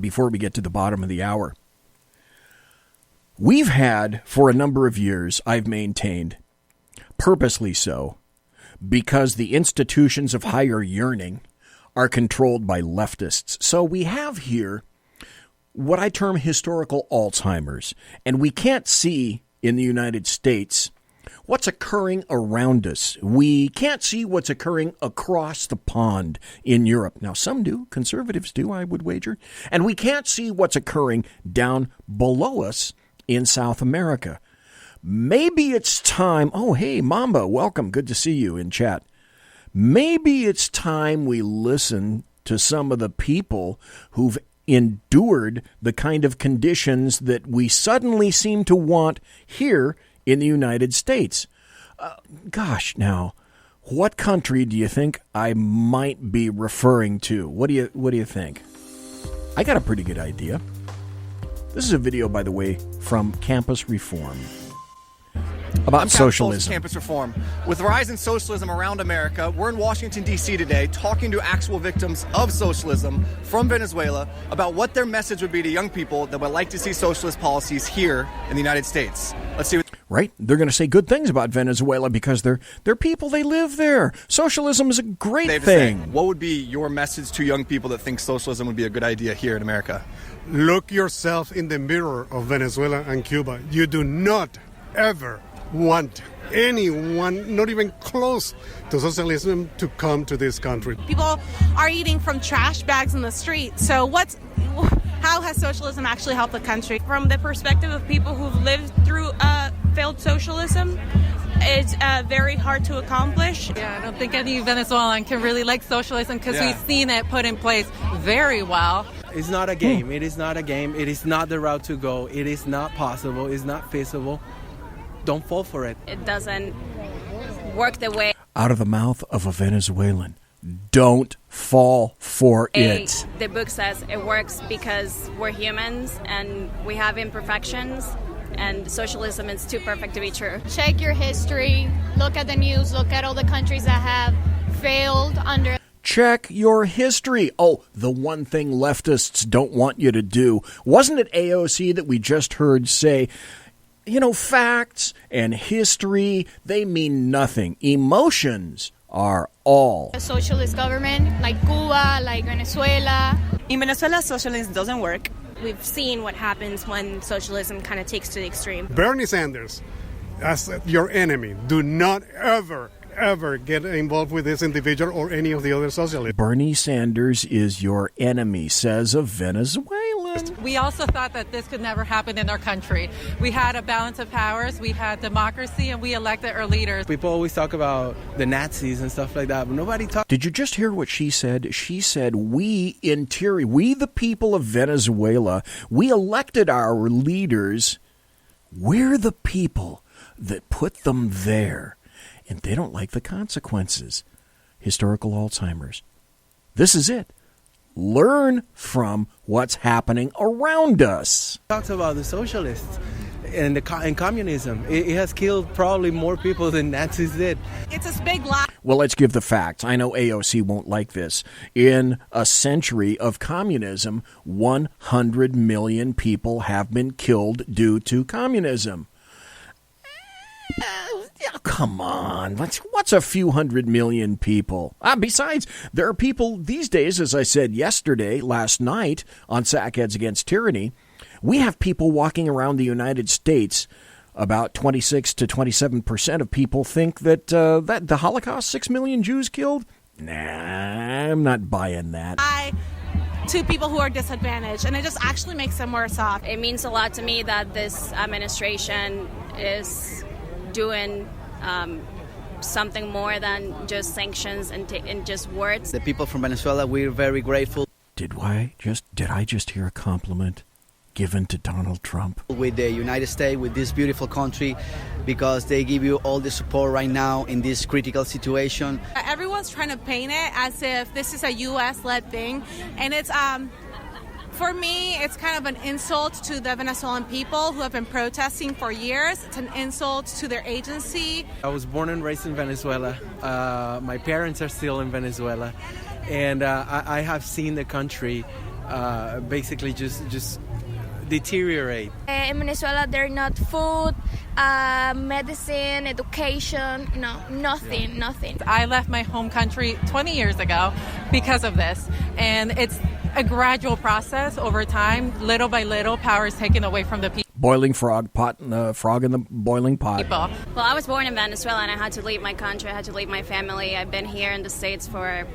before we get to the bottom of the hour. We've had, for a number of years, I've maintained, purposely so, because the institutions of higher yearning are controlled by leftists. So we have here what I term historical Alzheimer's, and we can't see in the United States what's occurring around us. We can't see what's occurring across the pond in Europe. Now, some do. Conservatives do, I would wager. And we can't see what's occurring down below us in South America. Maybe it's time. Oh, hey, Mamba, welcome. Good to see you in chat. Maybe it's time we listen to some of the people who've endured the kind of conditions that we suddenly seem to want here in the United States. Gosh, now, what country do you think I might be referring to? What do you think? I got a pretty good idea. This is a video, by the way, from Campus Reform about socialism. Campus Reform. With the rise in socialism around America, we're in Washington, D.C. today talking to actual victims of socialism from Venezuela about what their message would be to young people that would like to see socialist policies here in the United States. Let's see. Right? They're going to say good things about Venezuela because they're people, they live there. Socialism is a great thing. What would be your message to young people that think socialism would be a good idea here in America? Look yourself in the mirror of Venezuela and Cuba. You do not ever want anyone, not even close to socialism, to come to this country. People are eating from trash bags in the street. So how has socialism actually helped the country? From the perspective of people who've lived through failed socialism, it's very hard to accomplish. Yeah, I don't think any Venezuelan can really like socialism because we've seen it put in place very well. It's not a game. It is not a game. It is not the route to go. It is not possible. It's not feasible. Don't fall for it. It doesn't work the way. Out of the mouth of a Venezuelan. Don't fall for it. The book says it works because we're humans and we have imperfections, and socialism is too perfect to be true. Check your history, look at the news, look at all the countries that have failed under. Check your history. Oh, the one thing leftists don't want you to do. Wasn't it AOC that we just heard say, facts and history, they mean nothing. Emotions are all. A socialist government like Cuba, like Venezuela. In Venezuela, socialism doesn't work. We've seen what happens when socialism kind of takes to the extreme. Bernie Sanders, as your enemy, do not ever get involved with this individual or any of the other socialists. Bernie Sanders is your enemy, says a Venezuelan. on. We also thought that this could never happen in our country. We had a balance of powers, we had democracy, and we elected our leaders. People always talk about the Nazis and stuff like that, but nobody talks. Did you just hear what she said? She said, we the people of Venezuela, we elected our leaders. We're the people that put them there, and they don't like the consequences. Historical Alzheimer's. This is it. Learn from what's happening around us. Talks about the socialists and communism. It has killed probably more people than Nazis did. It's a big lie. Well, let's give the facts. I know AOC won't like this. In a century of communism, 100 million people have been killed due to communism. Come on. What's a few 100 million people? Besides, there are people these days, as I said last night on Sackheads Against Tyranny, we have people walking around the United States. About 26 to 27% of people think that the Holocaust, 6 million Jews killed. Nah, I'm not buying that. To people who are disadvantaged, and it just actually makes them worse off. It means a lot to me that this administration is doing something more than just sanctions and just words. The people from Venezuela, we're very grateful. Did I just hear a compliment given to Donald Trump? With the United States, with this beautiful country, because they give you all the support right now in this critical situation. Everyone's trying to paint it as if this is a U.S.-led thing, and it's for me, it's kind of an insult to the Venezuelan people who have been protesting for years. It's an insult to their agency. I was born and raised in Venezuela. My parents are still in Venezuela. And I have seen the country basically just deteriorate. In Venezuela, there's not food, medicine, education, nothing. I left my home country 20 years ago because of this. And it's a gradual process over time. Little by little, power is taken away from the people. Boiling frog in the boiling pot. Well, I was born in Venezuela, and I had to leave my country. I had to leave my family. I've been here in the States for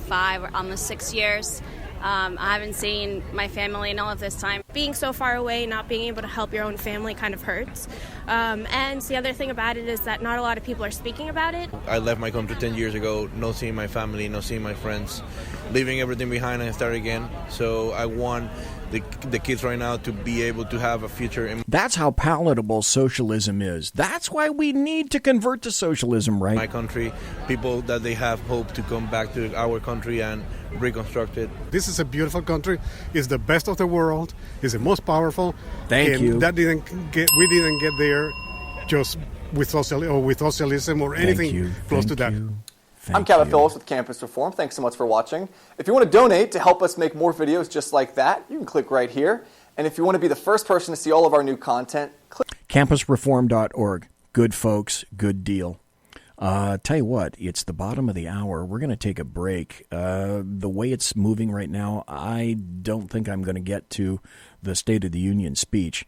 5 or almost 6 years. I haven't seen my family in all of this time. Being so far away, not being able to help your own family kind of hurts. And the other thing about it is that not a lot of people are speaking about it. I left my country 10 years ago, not seeing my family, not seeing my friends, leaving everything behind and start again. So I want the kids right now to be able to have a future. That's how palatable socialism is. That's why we need to convert to socialism, right? My country, people that they have hope to come back to our country and reconstruct it. This is a beautiful country. It's the best of the world. It's the most powerful. Thank you. We didn't get there just with socialism or anything close to that. I'm Kevin Phillips with Campus Reform. Thanks so much for watching. If you want to donate to help us make more videos just like that, you can click right here. And if you want to be the first person to see all of our new content, click campusreform.org. Good folks, good deal. Tell you what, it's the bottom of the hour. We're going to take a break. The way it's moving right now, I don't think I'm going to get to the State of the Union speech.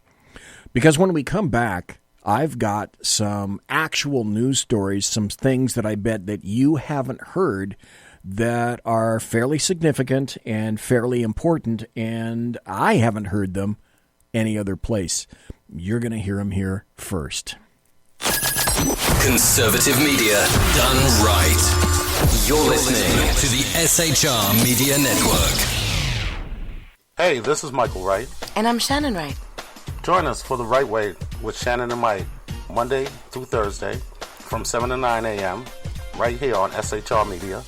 Because when we come back, I've got some actual news stories, some things that I bet that you haven't heard that are fairly significant and fairly important, and I haven't heard them any other place. You're going to hear them here first. Conservative media done right. You're listening to the SHR Media Network. Hey, this is Michael Wright. And I'm Shannon Wright. Join us for The Right Way with Shannon and Mike, Monday through Thursday from 7 to 9 a.m. right here on SHR Media.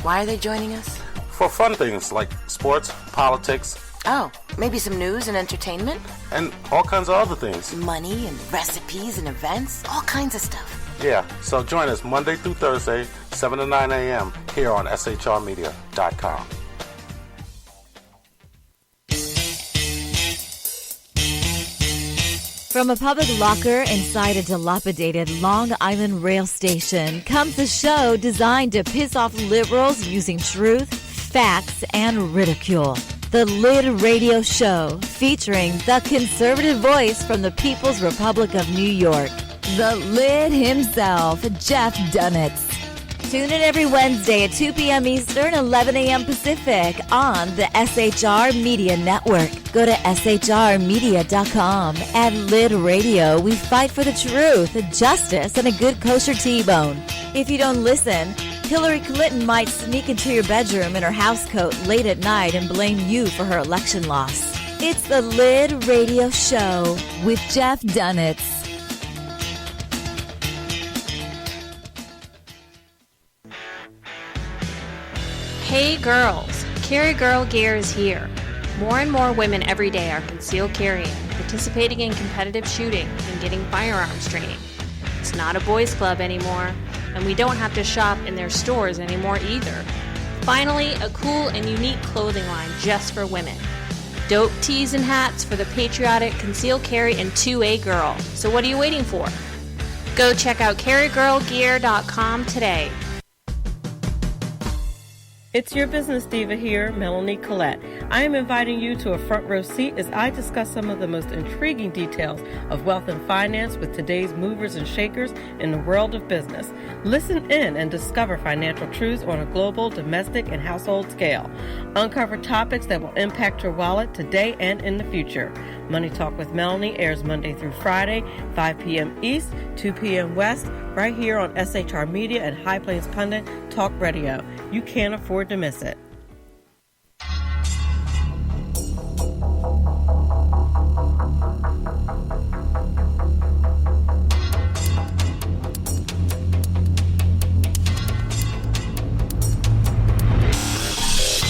Why are they joining us? For fun things like sports, politics. Oh, maybe some news and entertainment? And all kinds of other things. Money and recipes and events, all kinds of stuff. Yeah, so join us Monday through Thursday, 7 to 9 a.m. here on SHRmedia.com. From a public locker inside a dilapidated Long Island rail station comes a show designed to piss off liberals using truth, facts, and ridicule. The Lid Radio Show, featuring the conservative voice from the People's Republic of New York, the Lid himself, Jeff Dunitz. Tune in every Wednesday at 2 p.m. Eastern, 11 a.m. Pacific on the SHR Media Network. Go to shrmedia.com. At Lid Radio, we fight for the truth, justice, and a good kosher T-bone. If you don't listen, Hillary Clinton might sneak into your bedroom in her housecoat late at night and blame you for her election loss. It's the Lid Radio Show with Jeff Dunitz. Hey girls, Carry Girl Gear is here. More and more women every day are concealed carrying, participating in competitive shooting, and getting firearms training. It's not a boys' club anymore, and we don't have to shop in their stores anymore either. Finally, a cool and unique clothing line just for women. Dope tees and hats for the patriotic concealed carry and 2A girl. So what are you waiting for? Go check out carrygirlgear.com today. It's your business diva here, Melanie Collette. I am inviting you to a front row seat as I discuss some of the most intriguing details of wealth and finance with today's movers and shakers in the world of business. Listen in and discover financial truths on a global, domestic, and household scale. Uncover topics that will impact your wallet today and in the future. Money Talk with Melanie airs Monday through Friday, 5 p.m. East, 2 p.m. West, right here on SHR Media and High Plains Pundit Talk Radio. You can't afford to miss it.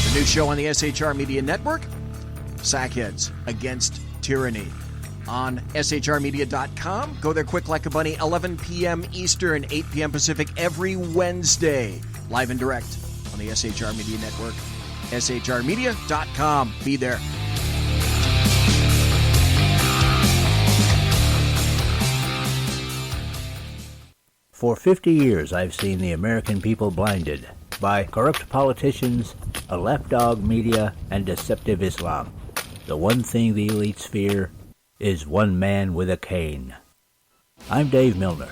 The new show on the SHR Media Network, Sackheads Against Tyranny. On shrmedia.com. Go there quick like a bunny, 11 p.m. Eastern, 8 p.m. Pacific, every Wednesday. Live and direct on the SHR Media Network. shrmedia.com. Be there. For 50 years, I've seen the American people blinded by corrupt politicians, a lapdog media, and deceptive Islam. The one thing the elites fear is one man with a cane. I'm Dave Milner.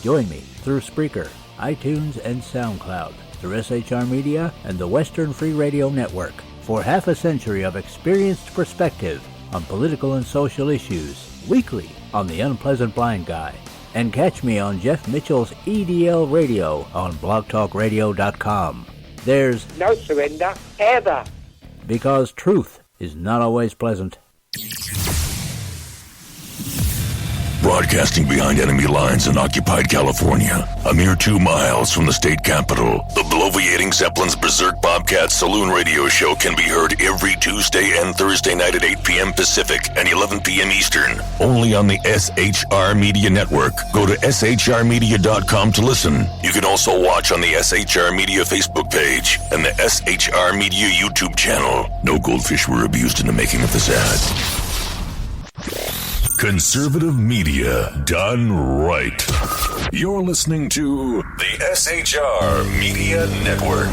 Join me through Spreaker, iTunes, and SoundCloud, through SHR Media and the Western Free Radio Network, for half a century of experienced perspective on political and social issues, weekly on The Unpleasant Blind Guy. And catch me on Jeff Mitchell's EDL Radio on blogtalkradio.com. There's no surrender, ever. Because truth is not always pleasant. Broadcasting behind enemy lines in occupied California, a mere 2 miles from the state capital, the bloviating Zeppelin's Berserk Bobcat Saloon radio show can be heard every Tuesday and Thursday night at 8 p.m. Pacific and 11 p.m. Eastern, only on the SHR Media Network. Go to shrmedia.com to listen. You can also watch on the SHR Media Facebook page and the SHR Media YouTube channel. No goldfish were abused in the making of this ad. Conservative media done right. You're listening to the SHR Media Network.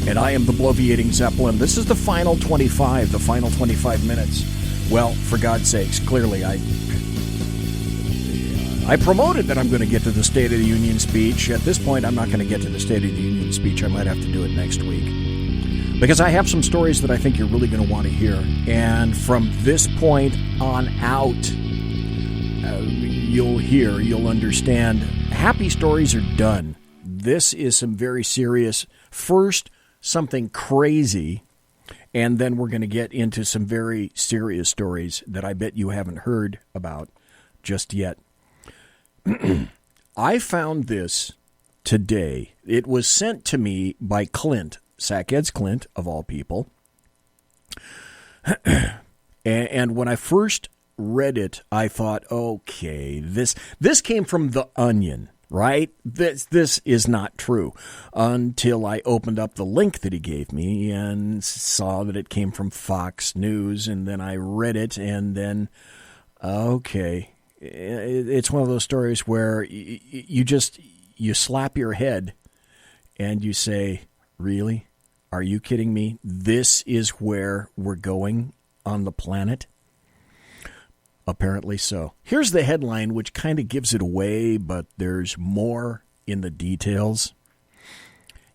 And I am the bloviating Zeppelin. This is the final 25 minutes. Well, for God's sakes, clearly I promoted that I'm going to get to the State of the Union speech. At this point, I'm not going to get to the State of the Union speech. I might have to do it next week, because I have some stories that I think you're really going to want to hear. And from this point on out, you'll understand. Happy stories are done. This is some very serious. First, something crazy, and then we're going to get into some very serious stories that I bet you haven't heard about just yet. I found this today. It was sent to me by Clint. Sackheads Clint, of all people. And when I first read it, I thought, okay, this came from The Onion, right? This is not true. Until I opened up the link that he gave me and saw that it came from Fox News, and then I read it, and then, okay. It's one of those stories where you slap your head and you say, really? Are you kidding me? This is where we're going on the planet? Apparently so. Here's the headline, which kind of gives it away, but there's more in the details.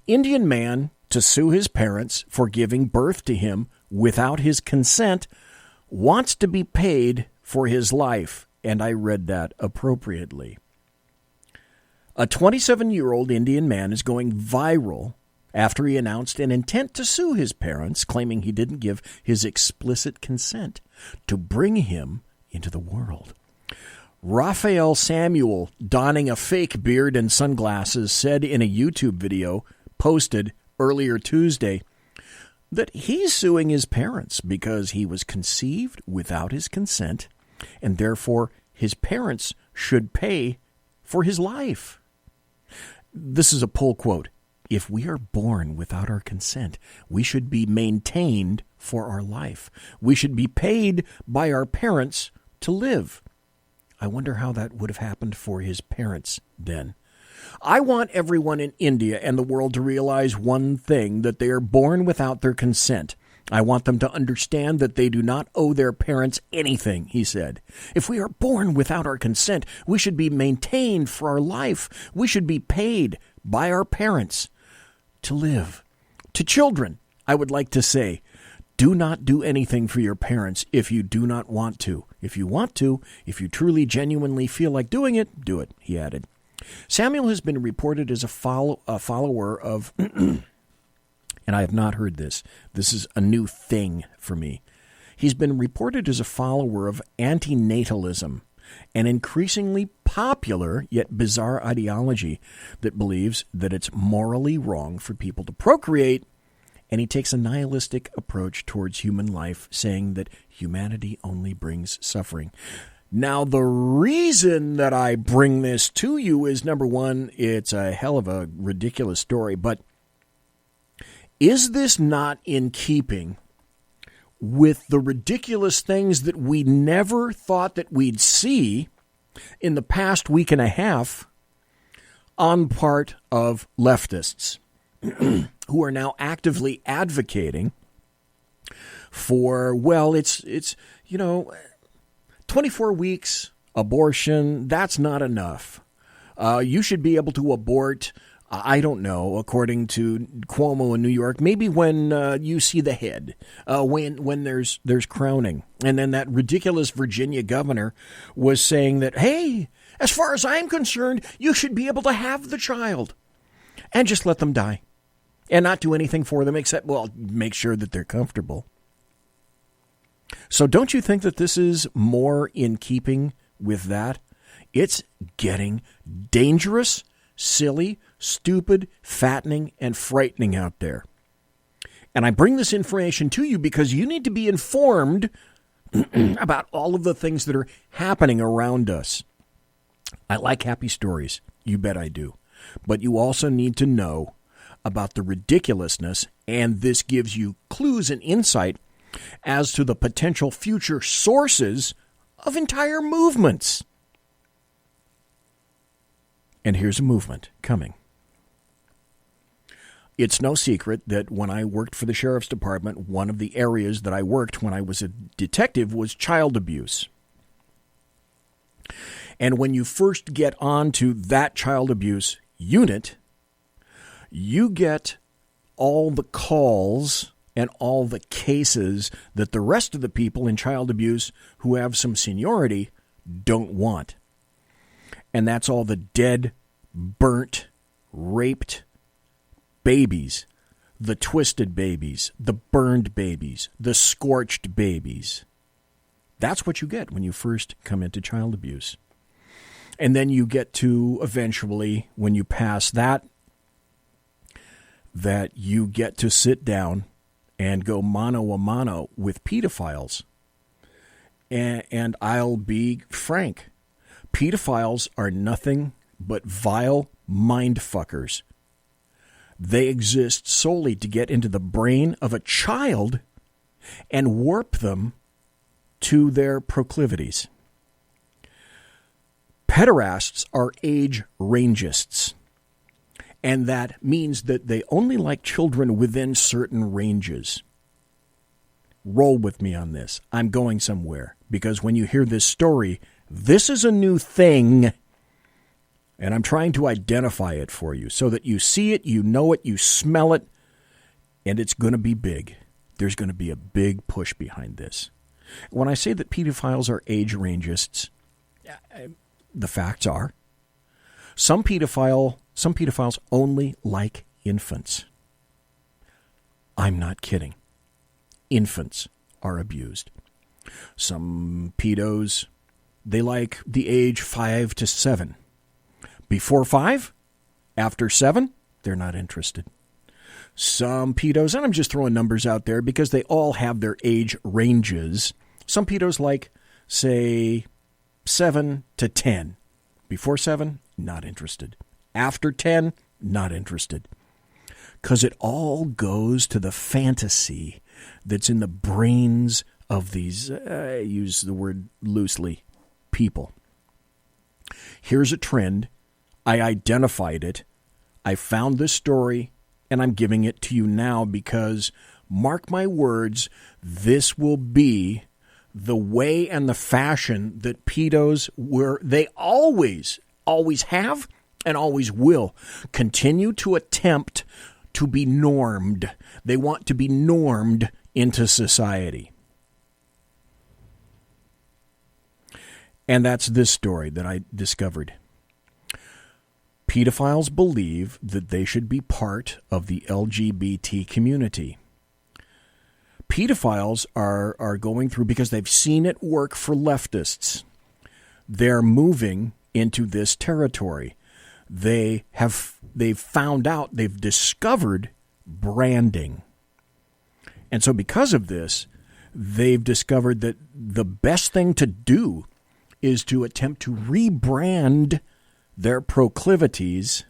Indian man to sue his parents for giving birth to him without his consent wants to be paid for his life, and I read that appropriately. A 27-year-old Indian man is going viral after he announced an intent to sue his parents, claiming he didn't give his explicit consent to bring him into the world. Raphael Samuel, donning a fake beard and sunglasses, said in a YouTube video posted earlier Tuesday that he's suing his parents because he was conceived without his consent, and therefore his parents should pay for his life. This is a pull quote. If we are born without our consent, we should be maintained for our life. We should be paid by our parents to live. I wonder how that would have happened for his parents then. I want everyone in India and the world to realize one thing, that they are born without their consent. I want them to understand that they do not owe their parents anything, he said. If we are born without our consent, we should be maintained for our life. We should be paid by our parents to live. To children, I would like to say, do not do anything for your parents if you do not want to. If you want to, if you truly, genuinely feel like doing it, do it, he added. Samuel has been reported as a follower of, and I have not heard this. This is a new thing for me. He's been reported as a follower of antinatalism, an increasingly popular yet bizarre ideology that believes that it's morally wrong for people to procreate, and he takes a nihilistic approach towards human life, saying that humanity only brings suffering. Now, the reason that I bring this to you is, number one, it's a hell of a ridiculous story, but is this not in keeping with the ridiculous things that we never thought that we'd see in the past week and a half on part of leftists who are now actively advocating for, well, it's 24 weeks abortion, that's not enough. You should be able to abort, I don't know, according to Cuomo in New York, maybe when you see the head, when there's crowning. And then that ridiculous Virginia governor was saying that, hey, as far as I'm concerned, you should be able to have the child and just let them die and not do anything for them except, well, make sure that they're comfortable. So don't you think that this is more in keeping with that? It's getting dangerous, silly, stupid, fattening, and frightening out there. And I bring this information to you because you need to be informed about all of the things that are happening around us. I like happy stories. You bet I do. But you also need to know about the ridiculousness, and this gives you clues and insight as to the potential future sources of entire movements. And here's a movement coming. It's no secret that when I worked for the sheriff's department, one of the areas that I worked when I was a detective was child abuse. And when you first get onto that child abuse unit, you get all the calls and all the cases that the rest of the people in child abuse who have some seniority don't want. And that's all the dead, burnt, raped babies, the twisted babies, the burned babies, the scorched babies. That's what you get when you first come into child abuse. And then you get to eventually, when you pass that you get to sit down and go mano a mano with pedophiles. And I'll be frank, pedophiles are nothing but vile mindfuckers. They exist solely to get into the brain of a child and warp them to their proclivities. Pederasts are age rangists, and that means that they only like children within certain ranges. Roll with me on this. I'm going somewhere, because when you hear this story, this is a new thing And I'm trying to identify it for you so that you see it, you know it, you smell it, and it's going to be big. There's going to be a big push behind this. When I say that pedophiles are age rangists, the facts are some pedophiles only like infants. I'm not kidding. Infants are abused. Some pedos, they like the age 5 to 7. Before 5, after 7, they're not interested. Some pedos, and I'm just throwing numbers out there because they all have their age ranges. Some pedos like, say, 7 to 10. Before 7, not interested. After 10, not interested. Because it all goes to the fantasy that's in the brains of these, I use the word loosely, people. Here's a trend. I identified it. I found this story, and I'm giving it to you now because, mark my words, this will be the way and the fashion that pedos they always have and always will continue to attempt to be normed. They want to be normed into society. And that's this story that I discovered. Pedophiles believe that they should be part of the LGBT community. Pedophiles are going through, because they've seen it work for leftists, they're moving into this territory. They've found out, they've discovered branding. And so because of this, they've discovered that the best thing to do is to attempt to rebrand their proclivities,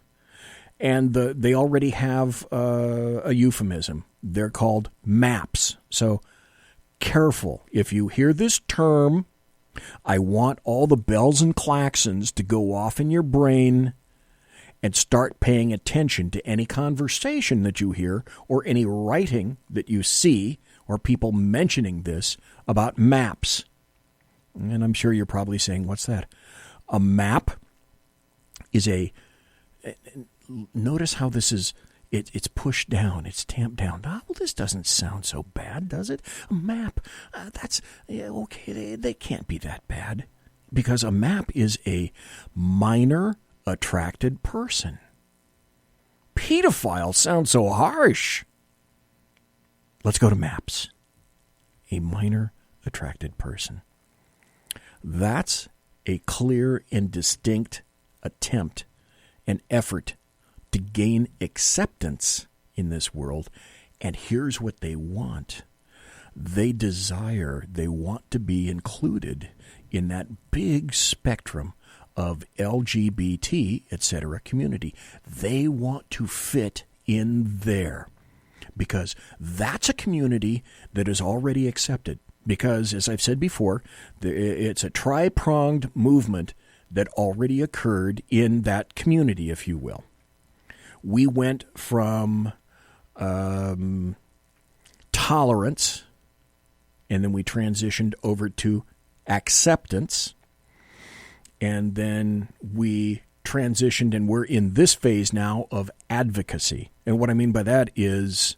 and they already have a euphemism. They're called MAPs. So careful. If you hear this term, I want all the bells and klaxons to go off in your brain and start paying attention to any conversation that you hear or any writing that you see or people mentioning this about MAPs. And I'm sure you're probably saying, what's that? A MAP is notice how this is, it's pushed down, it's tamped down. Oh, well, this doesn't sound so bad, does it? A MAP, okay, they can't be that bad. Because a MAP is a minor attracted person. Pedophile sounds so harsh. Let's go to MAPs. A minor attracted person. That's a clear and distinct attempt, an effort to gain acceptance in this world. And here's what they want. They want to be included in that big spectrum of LGBT, etc. community. They want to fit in there because that's a community that is already accepted. Because, as I've said before, it's a tri-pronged movement that already occurred in that community, if you will. We went from tolerance, and then we transitioned over to acceptance, and then we transitioned, and we're in this phase now of advocacy. And what I mean by that is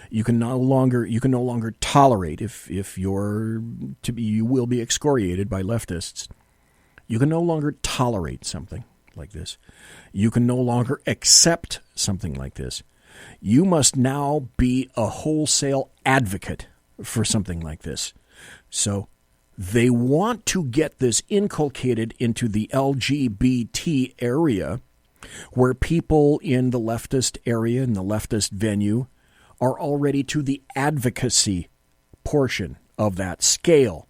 you can no longer tolerate if you will be excoriated by leftists. You can no longer tolerate something like this. You can no longer accept something like this. You must now be a wholesale advocate for something like this. So they want to get this inculcated into the LGBT area, where people in the leftist area, in the leftist venue, are already to the advocacy portion of that scale.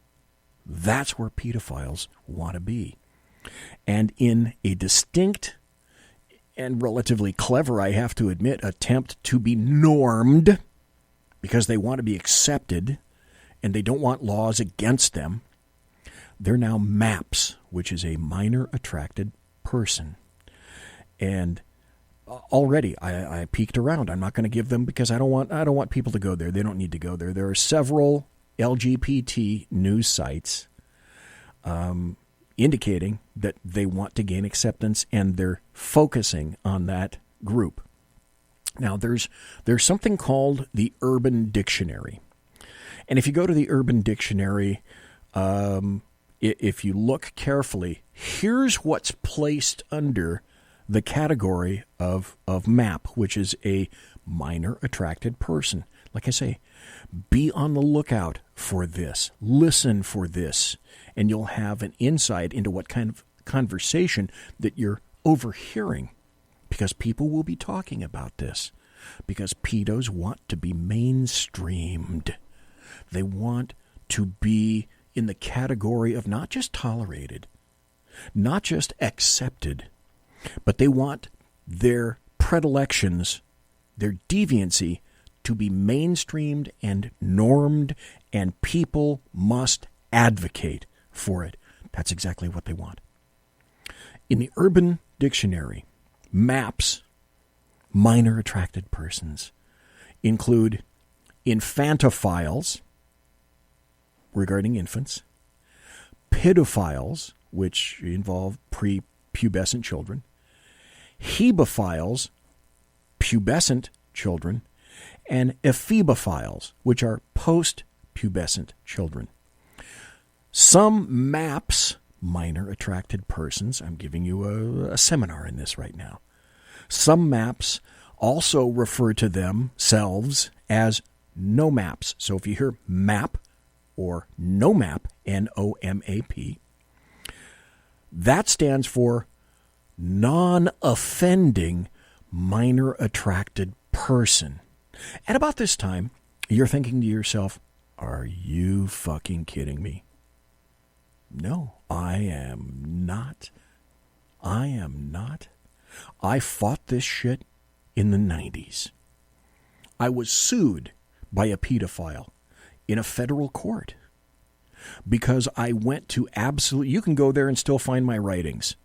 That's where pedophiles want to be. And in a distinct and relatively clever, I have to admit, attempt to be normed, because they want to be accepted and they don't want laws against them, they're now MAPs, which is a minor attracted person. And already I peeked around. I'm not going to give them, because I don't want people to go there. They don't need to go there. There are several LGBT news sites in indicating that they want to gain acceptance, and they're focusing on that group. Now, there's something called the Urban Dictionary. And if you go to the Urban Dictionary, if you look carefully, here's what's placed under the category of MAP, which is a minor attracted person. Like I say, be on the lookout for this. Listen for this, and you'll have an insight into what kind of conversation that you're overhearing, because people will be talking about this, because pedos want to be mainstreamed. They want to be in the category of not just tolerated, not just accepted, but they want their predilections, their deviancy, to be mainstreamed and normed, and people must advocate for it. That's exactly what they want. In the Urban Dictionary, MAPs, minor attracted persons, include infantophiles, regarding infants, pedophiles, which involve prepubescent children, hebephiles, pubescent children, and ephebophiles, which are post-pubescent children. Some MAPs, minor attracted persons, I'm giving you a seminar in this right now. Some MAPs also refer to themselves as no MAPs. So if you hear MAP or no MAP, NOMAP, that stands for non-offending minor attracted person. At about this time, you're thinking to yourself, are you fucking kidding me? No, I am not. I am not. I fought this shit in the 90s. I was sued by a pedophile in a federal court because I went to you can go there and still find my writings.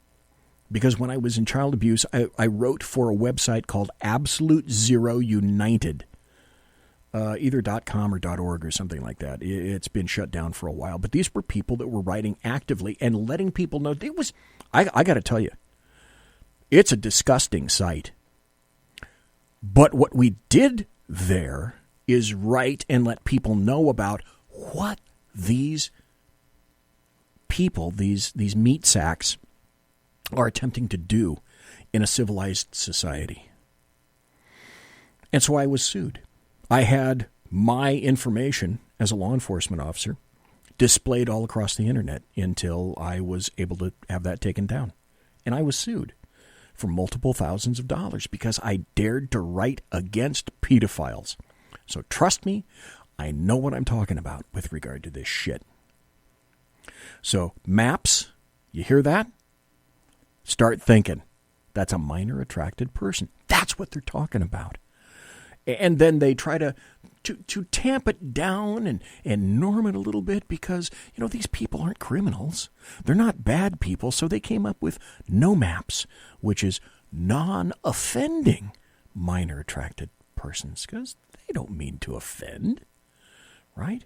Because when I was in child abuse, I wrote for a website called Absolute Zero United, either .com or .org or something like that. It's been shut down for a while. But these were people that were writing actively and letting people know. It was, I got to tell you, it's a disgusting site. But what we did there is write and let people know about what these people, these meat sacks, are attempting to do in a civilized society. And so I was sued. I had my information as a law enforcement officer displayed all across the internet until I was able to have that taken down. And I was sued for multiple thousands of dollars because I dared to write against pedophiles. So trust me, I know what I'm talking about with regard to this shit. So MAPs, you hear that? Start thinking. That's a minor attracted person. That's what they're talking about. And then they try to tamp it down and norm it a little bit because, these people aren't criminals. They're not bad people, so they came up with no MAPs, which is non-offending minor attracted persons, because they don't mean to offend, right?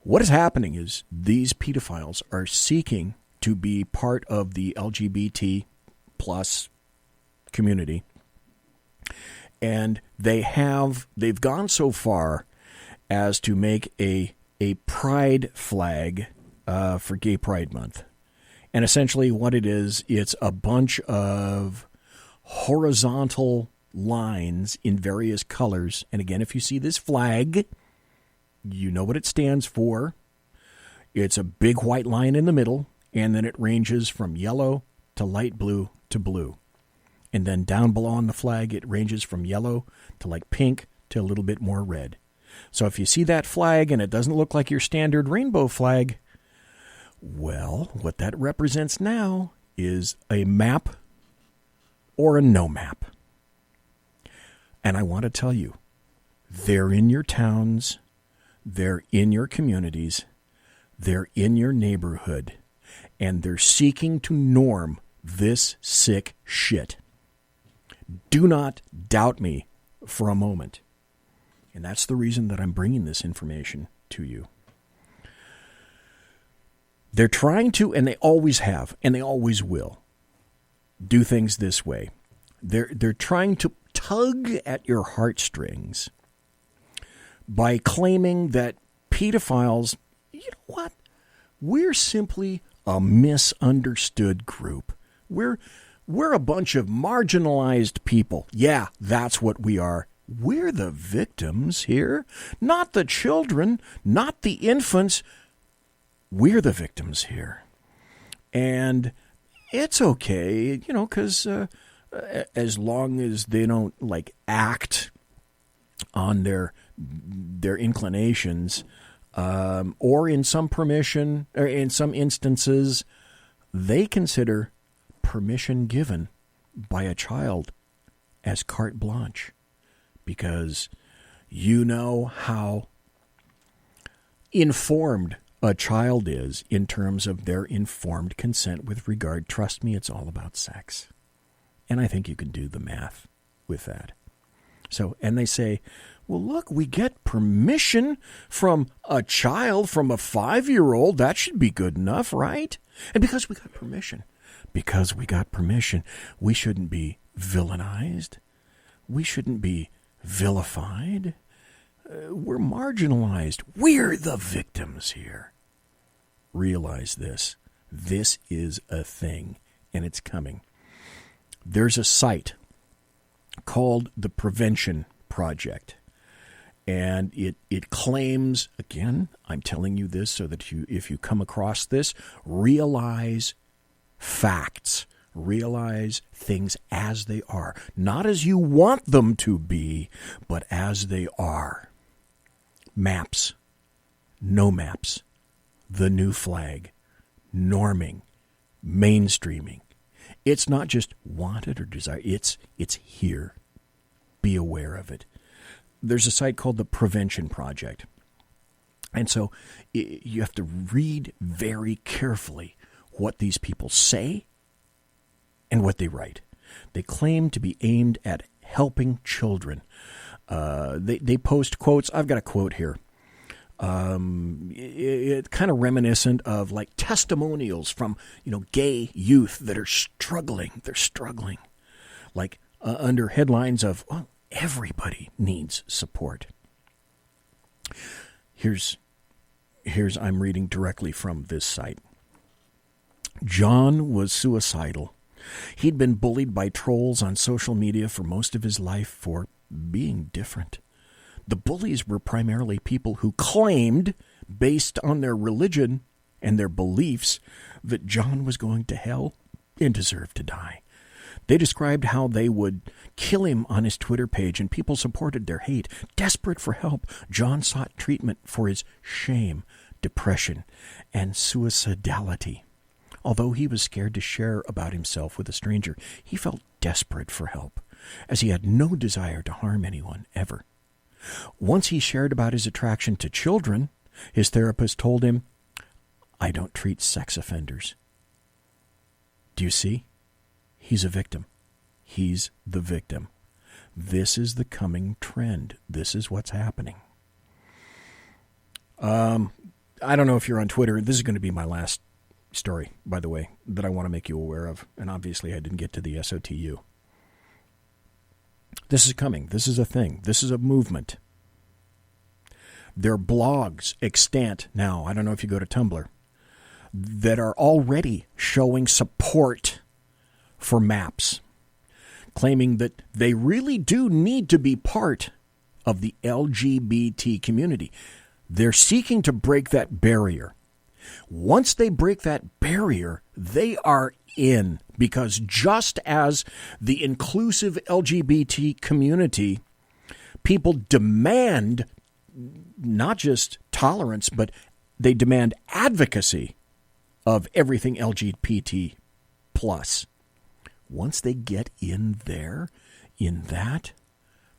What is happening is these pedophiles are seeking to be part of the LGBT plus community. And they've gone so far as to make a pride flag for Gay Pride Month. And essentially what it is, it's a bunch of horizontal lines in various colors. And again, if you see this flag, you know what it stands for. It's a big white line in the middle, and then it ranges from yellow to light blue to blue. And then down below on the flag, it ranges from yellow to like pink to a little bit more red. So if you see that flag and it doesn't look like your standard rainbow flag, well, what that represents now is a map or a no map. And I want to tell you, they're in your towns, they're in your communities, they're in your neighborhood, and they're seeking to norm this sick shit. Do not doubt me for a moment. And that's the reason that I'm bringing this information to you. They're trying to, and they always have, and they always will, do things this way. They're trying to tug at your heartstrings by claiming that pedophiles, you know what? We're simply a misunderstood group. We're a bunch of marginalized people. Yeah, that's what we are. We're the victims here, not the children, not the infants. We're the victims here. And it's okay, because as long as they don't act on their inclinations, or in some permission, or in some instances, they consider permission given by a child as carte blanche, because you know how informed a child is in terms of their informed consent with regard. Trust me, it's all about sex. And I think you can do the math with that. So, and they say, well, look, we get permission from a child, from a 5-year-old. That should be good enough, right? And because we got permission, we shouldn't be villainized. We shouldn't be vilified. We're marginalized. We're the victims here. Realize this. This is a thing, and it's coming. There's a site called the Prevention Project, and it claims, again, I'm telling you this so that if you come across this, realize facts. Realize things as they are. Not as you want them to be, but as they are. Maps. No maps. The new flag. Norming. Mainstreaming. It's not just wanted or desired. It's here. Be aware of it. There's a site called the Prevention Project. And so you have to read very carefully what these people say and what they write. They claim to be aimed at helping children. They post quotes. I've got a quote here. It's kind of reminiscent of testimonials from gay youth that are struggling. They're struggling, under headlines of, well, everybody needs support. Here's I'm reading directly from this site. John was suicidal. He'd been bullied by trolls on social media for most of his life for being different. The bullies were primarily people who claimed, based on their religion and their beliefs, that John was going to hell and deserved to die. They described how they would kill him on his Twitter page, and people supported their hate. Desperate for help, John sought treatment for his shame, depression, and suicidality. Although he was scared to share about himself with a stranger, he felt desperate for help, as he had no desire to harm anyone, ever. Once he shared about his attraction to children, his therapist told him, "I don't treat sex offenders." Do you see? He's a victim. He's the victim. This is the coming trend. This is what's happening. I don't know if you're on Twitter. This is going to be my last story, by the way, that I want to make you aware of. And obviously I didn't get to the SOTU. This is coming. This is a thing. This is a movement. There are blogs extant now, I don't know if you go to Tumblr, that are already showing support for MAPS, claiming that they really do need to be part of the LGBT community. They're seeking to break that barrier. Once they break that barrier, they are in, because just as the inclusive LGBT community, people demand not just tolerance, but they demand advocacy of everything LGBT plus. Once they get in there, in that,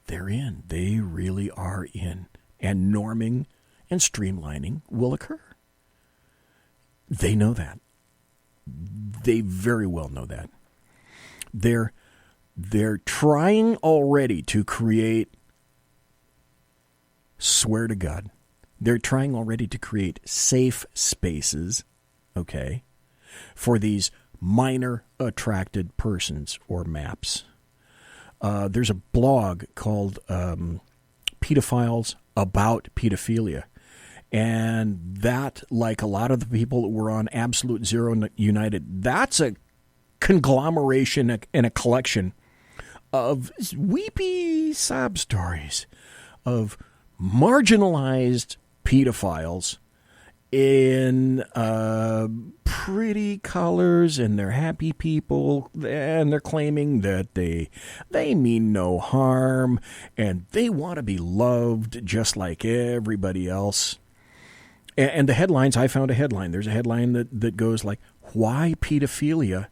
they're in. They really are in. And norming and streamlining will occur. They know that. They very well know that. They're trying already to create, swear to God, they're trying already to create safe spaces okay, for these minor attracted persons or MAPs. There's a blog called Pedophiles About Pedophilia. And that, like a lot of the people that were on Absolute Zero United, that's a conglomeration and a collection of weepy sob stories of marginalized pedophiles in pretty colors, and they're happy people, and they're claiming that they mean no harm, and they want to be loved just like everybody else. And the headlines, I found a headline. There's a headline that goes like, why pedophilia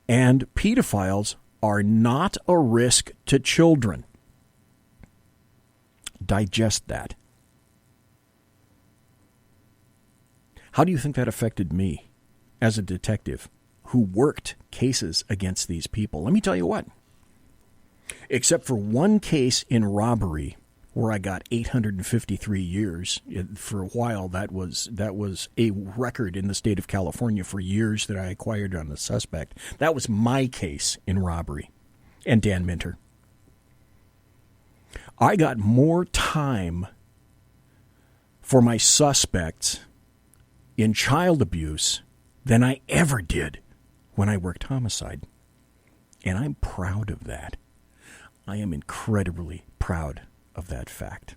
and pedophiles are not a risk to children. Digest that. How do you think that affected me as a detective who worked cases against these people? Let me tell you what. Except for one case in robbery where I got 853 years. For a while, that was a record in the state of California for years that I acquired on the suspect. That was my case in robbery. And Dan Minter. I got more time for my suspects in child abuse than I ever did when I worked homicide. And I'm proud of that. I am incredibly proud of that fact.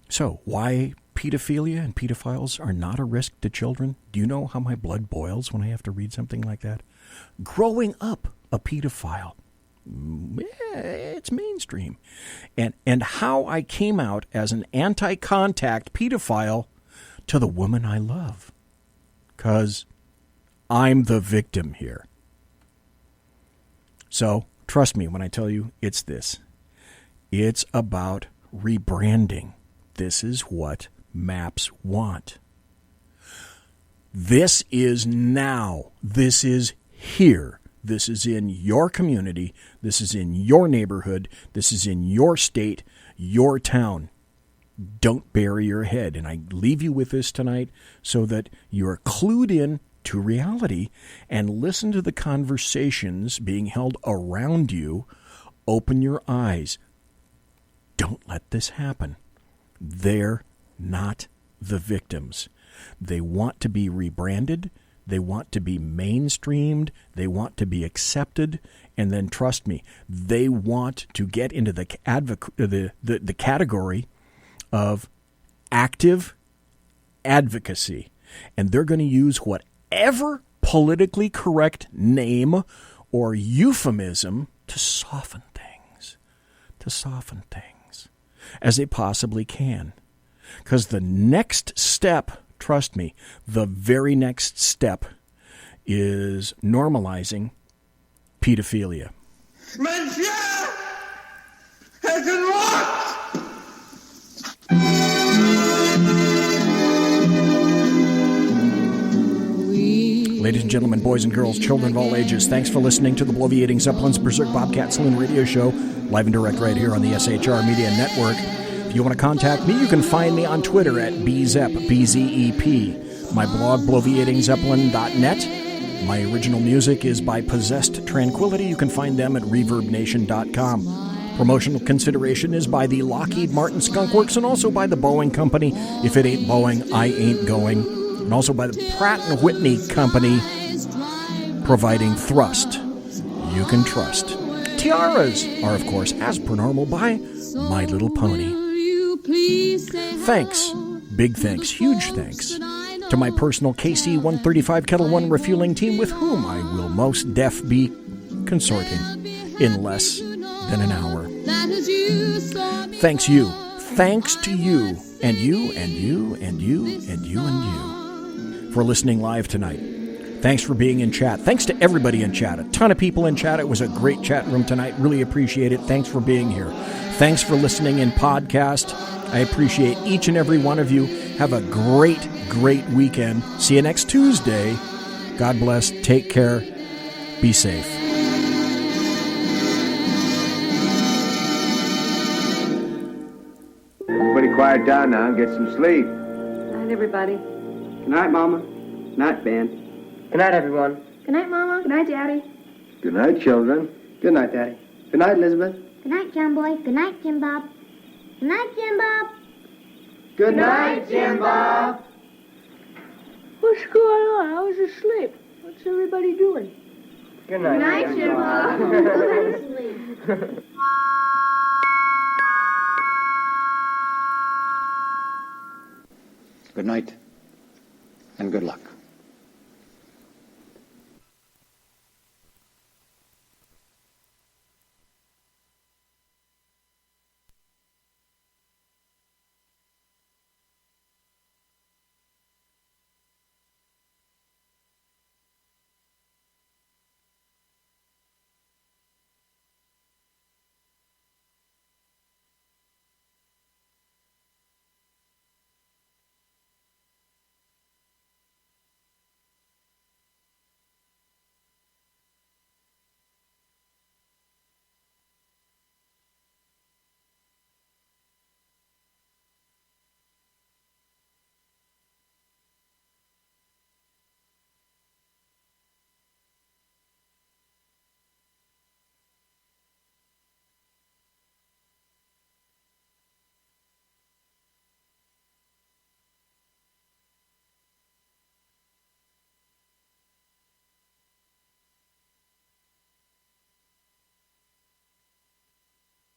So, why pedophilia and pedophiles are not a risk to children? Do you know how my blood boils when I have to read something like that? Growing up a pedophile, it's mainstream. And how I came out as an anti-contact pedophile to the woman I love. 'Cause I'm the victim here. So, trust me when I tell you it's this. It's about rebranding. This is what MAPs want. This is now. This is here. This is in your community. This is in your neighborhood. This is in your state, your town. Don't bury your head. And I leave you with this tonight so that you're clued in to reality and listen to the conversations being held around you. Open your eyes. Don't let this happen. They're not the victims. They want to be rebranded. They want to be mainstreamed. They want to be accepted. And then, trust me, they want to get into the category of active advocacy. And they're going to use whatever politically correct name or euphemism to soften things. As they possibly can. Because the next step, trust me, the very next step is normalizing pedophilia. Ladies and gentlemen, boys and girls, children of all ages, thanks for listening to the Bloviating Zeppelin's Berserk Bobcat Saloon radio show, live and direct right here on the SHR Media Network. If you want to contact me, you can find me on Twitter at BZEP, BZEP. My blog, bloviatingzeppelin.net. My original music is by Possessed Tranquility. You can find them at ReverbNation.com. Promotional consideration is by the Lockheed Martin Skunk Works and also by the Boeing Company. If it ain't Boeing, I ain't going. And also by the Pratt & Whitney Company, providing thrust you can trust. Tiaras are, of course, as per normal, by My Little Pony. Thanks, big thanks, huge thanks to my personal KC-135 Kettle One refueling team with whom I will most def be consorting in less than an hour. Thanks you. Thanks to you, and you, and you, and you, and you, and you, for listening live tonight. Thanks for being in chat. Thanks to everybody in chat. A ton of people in chat. It was a great chat room tonight. Really appreciate it. Thanks for being here. Thanks for listening in podcast. I appreciate each and every one of you. Have a great, great weekend. See you next Tuesday. God bless. Take care. Be safe. Everybody quiet down now. Get some sleep. Night, everybody. Good night, Mama. Good night, Ben. Good night, everyone. Good night, Mama. Good night, Daddy. Good night, children. Good night, Daddy. Good night, Elizabeth. Good night, John Boy. Good night, Jim Bob. Good night, Jim Bob. Good night, Jim Bob. What's going on? I was asleep. What's everybody doing? Good night. Good night, Jim Bob. Go to sleep. Good night, and good luck.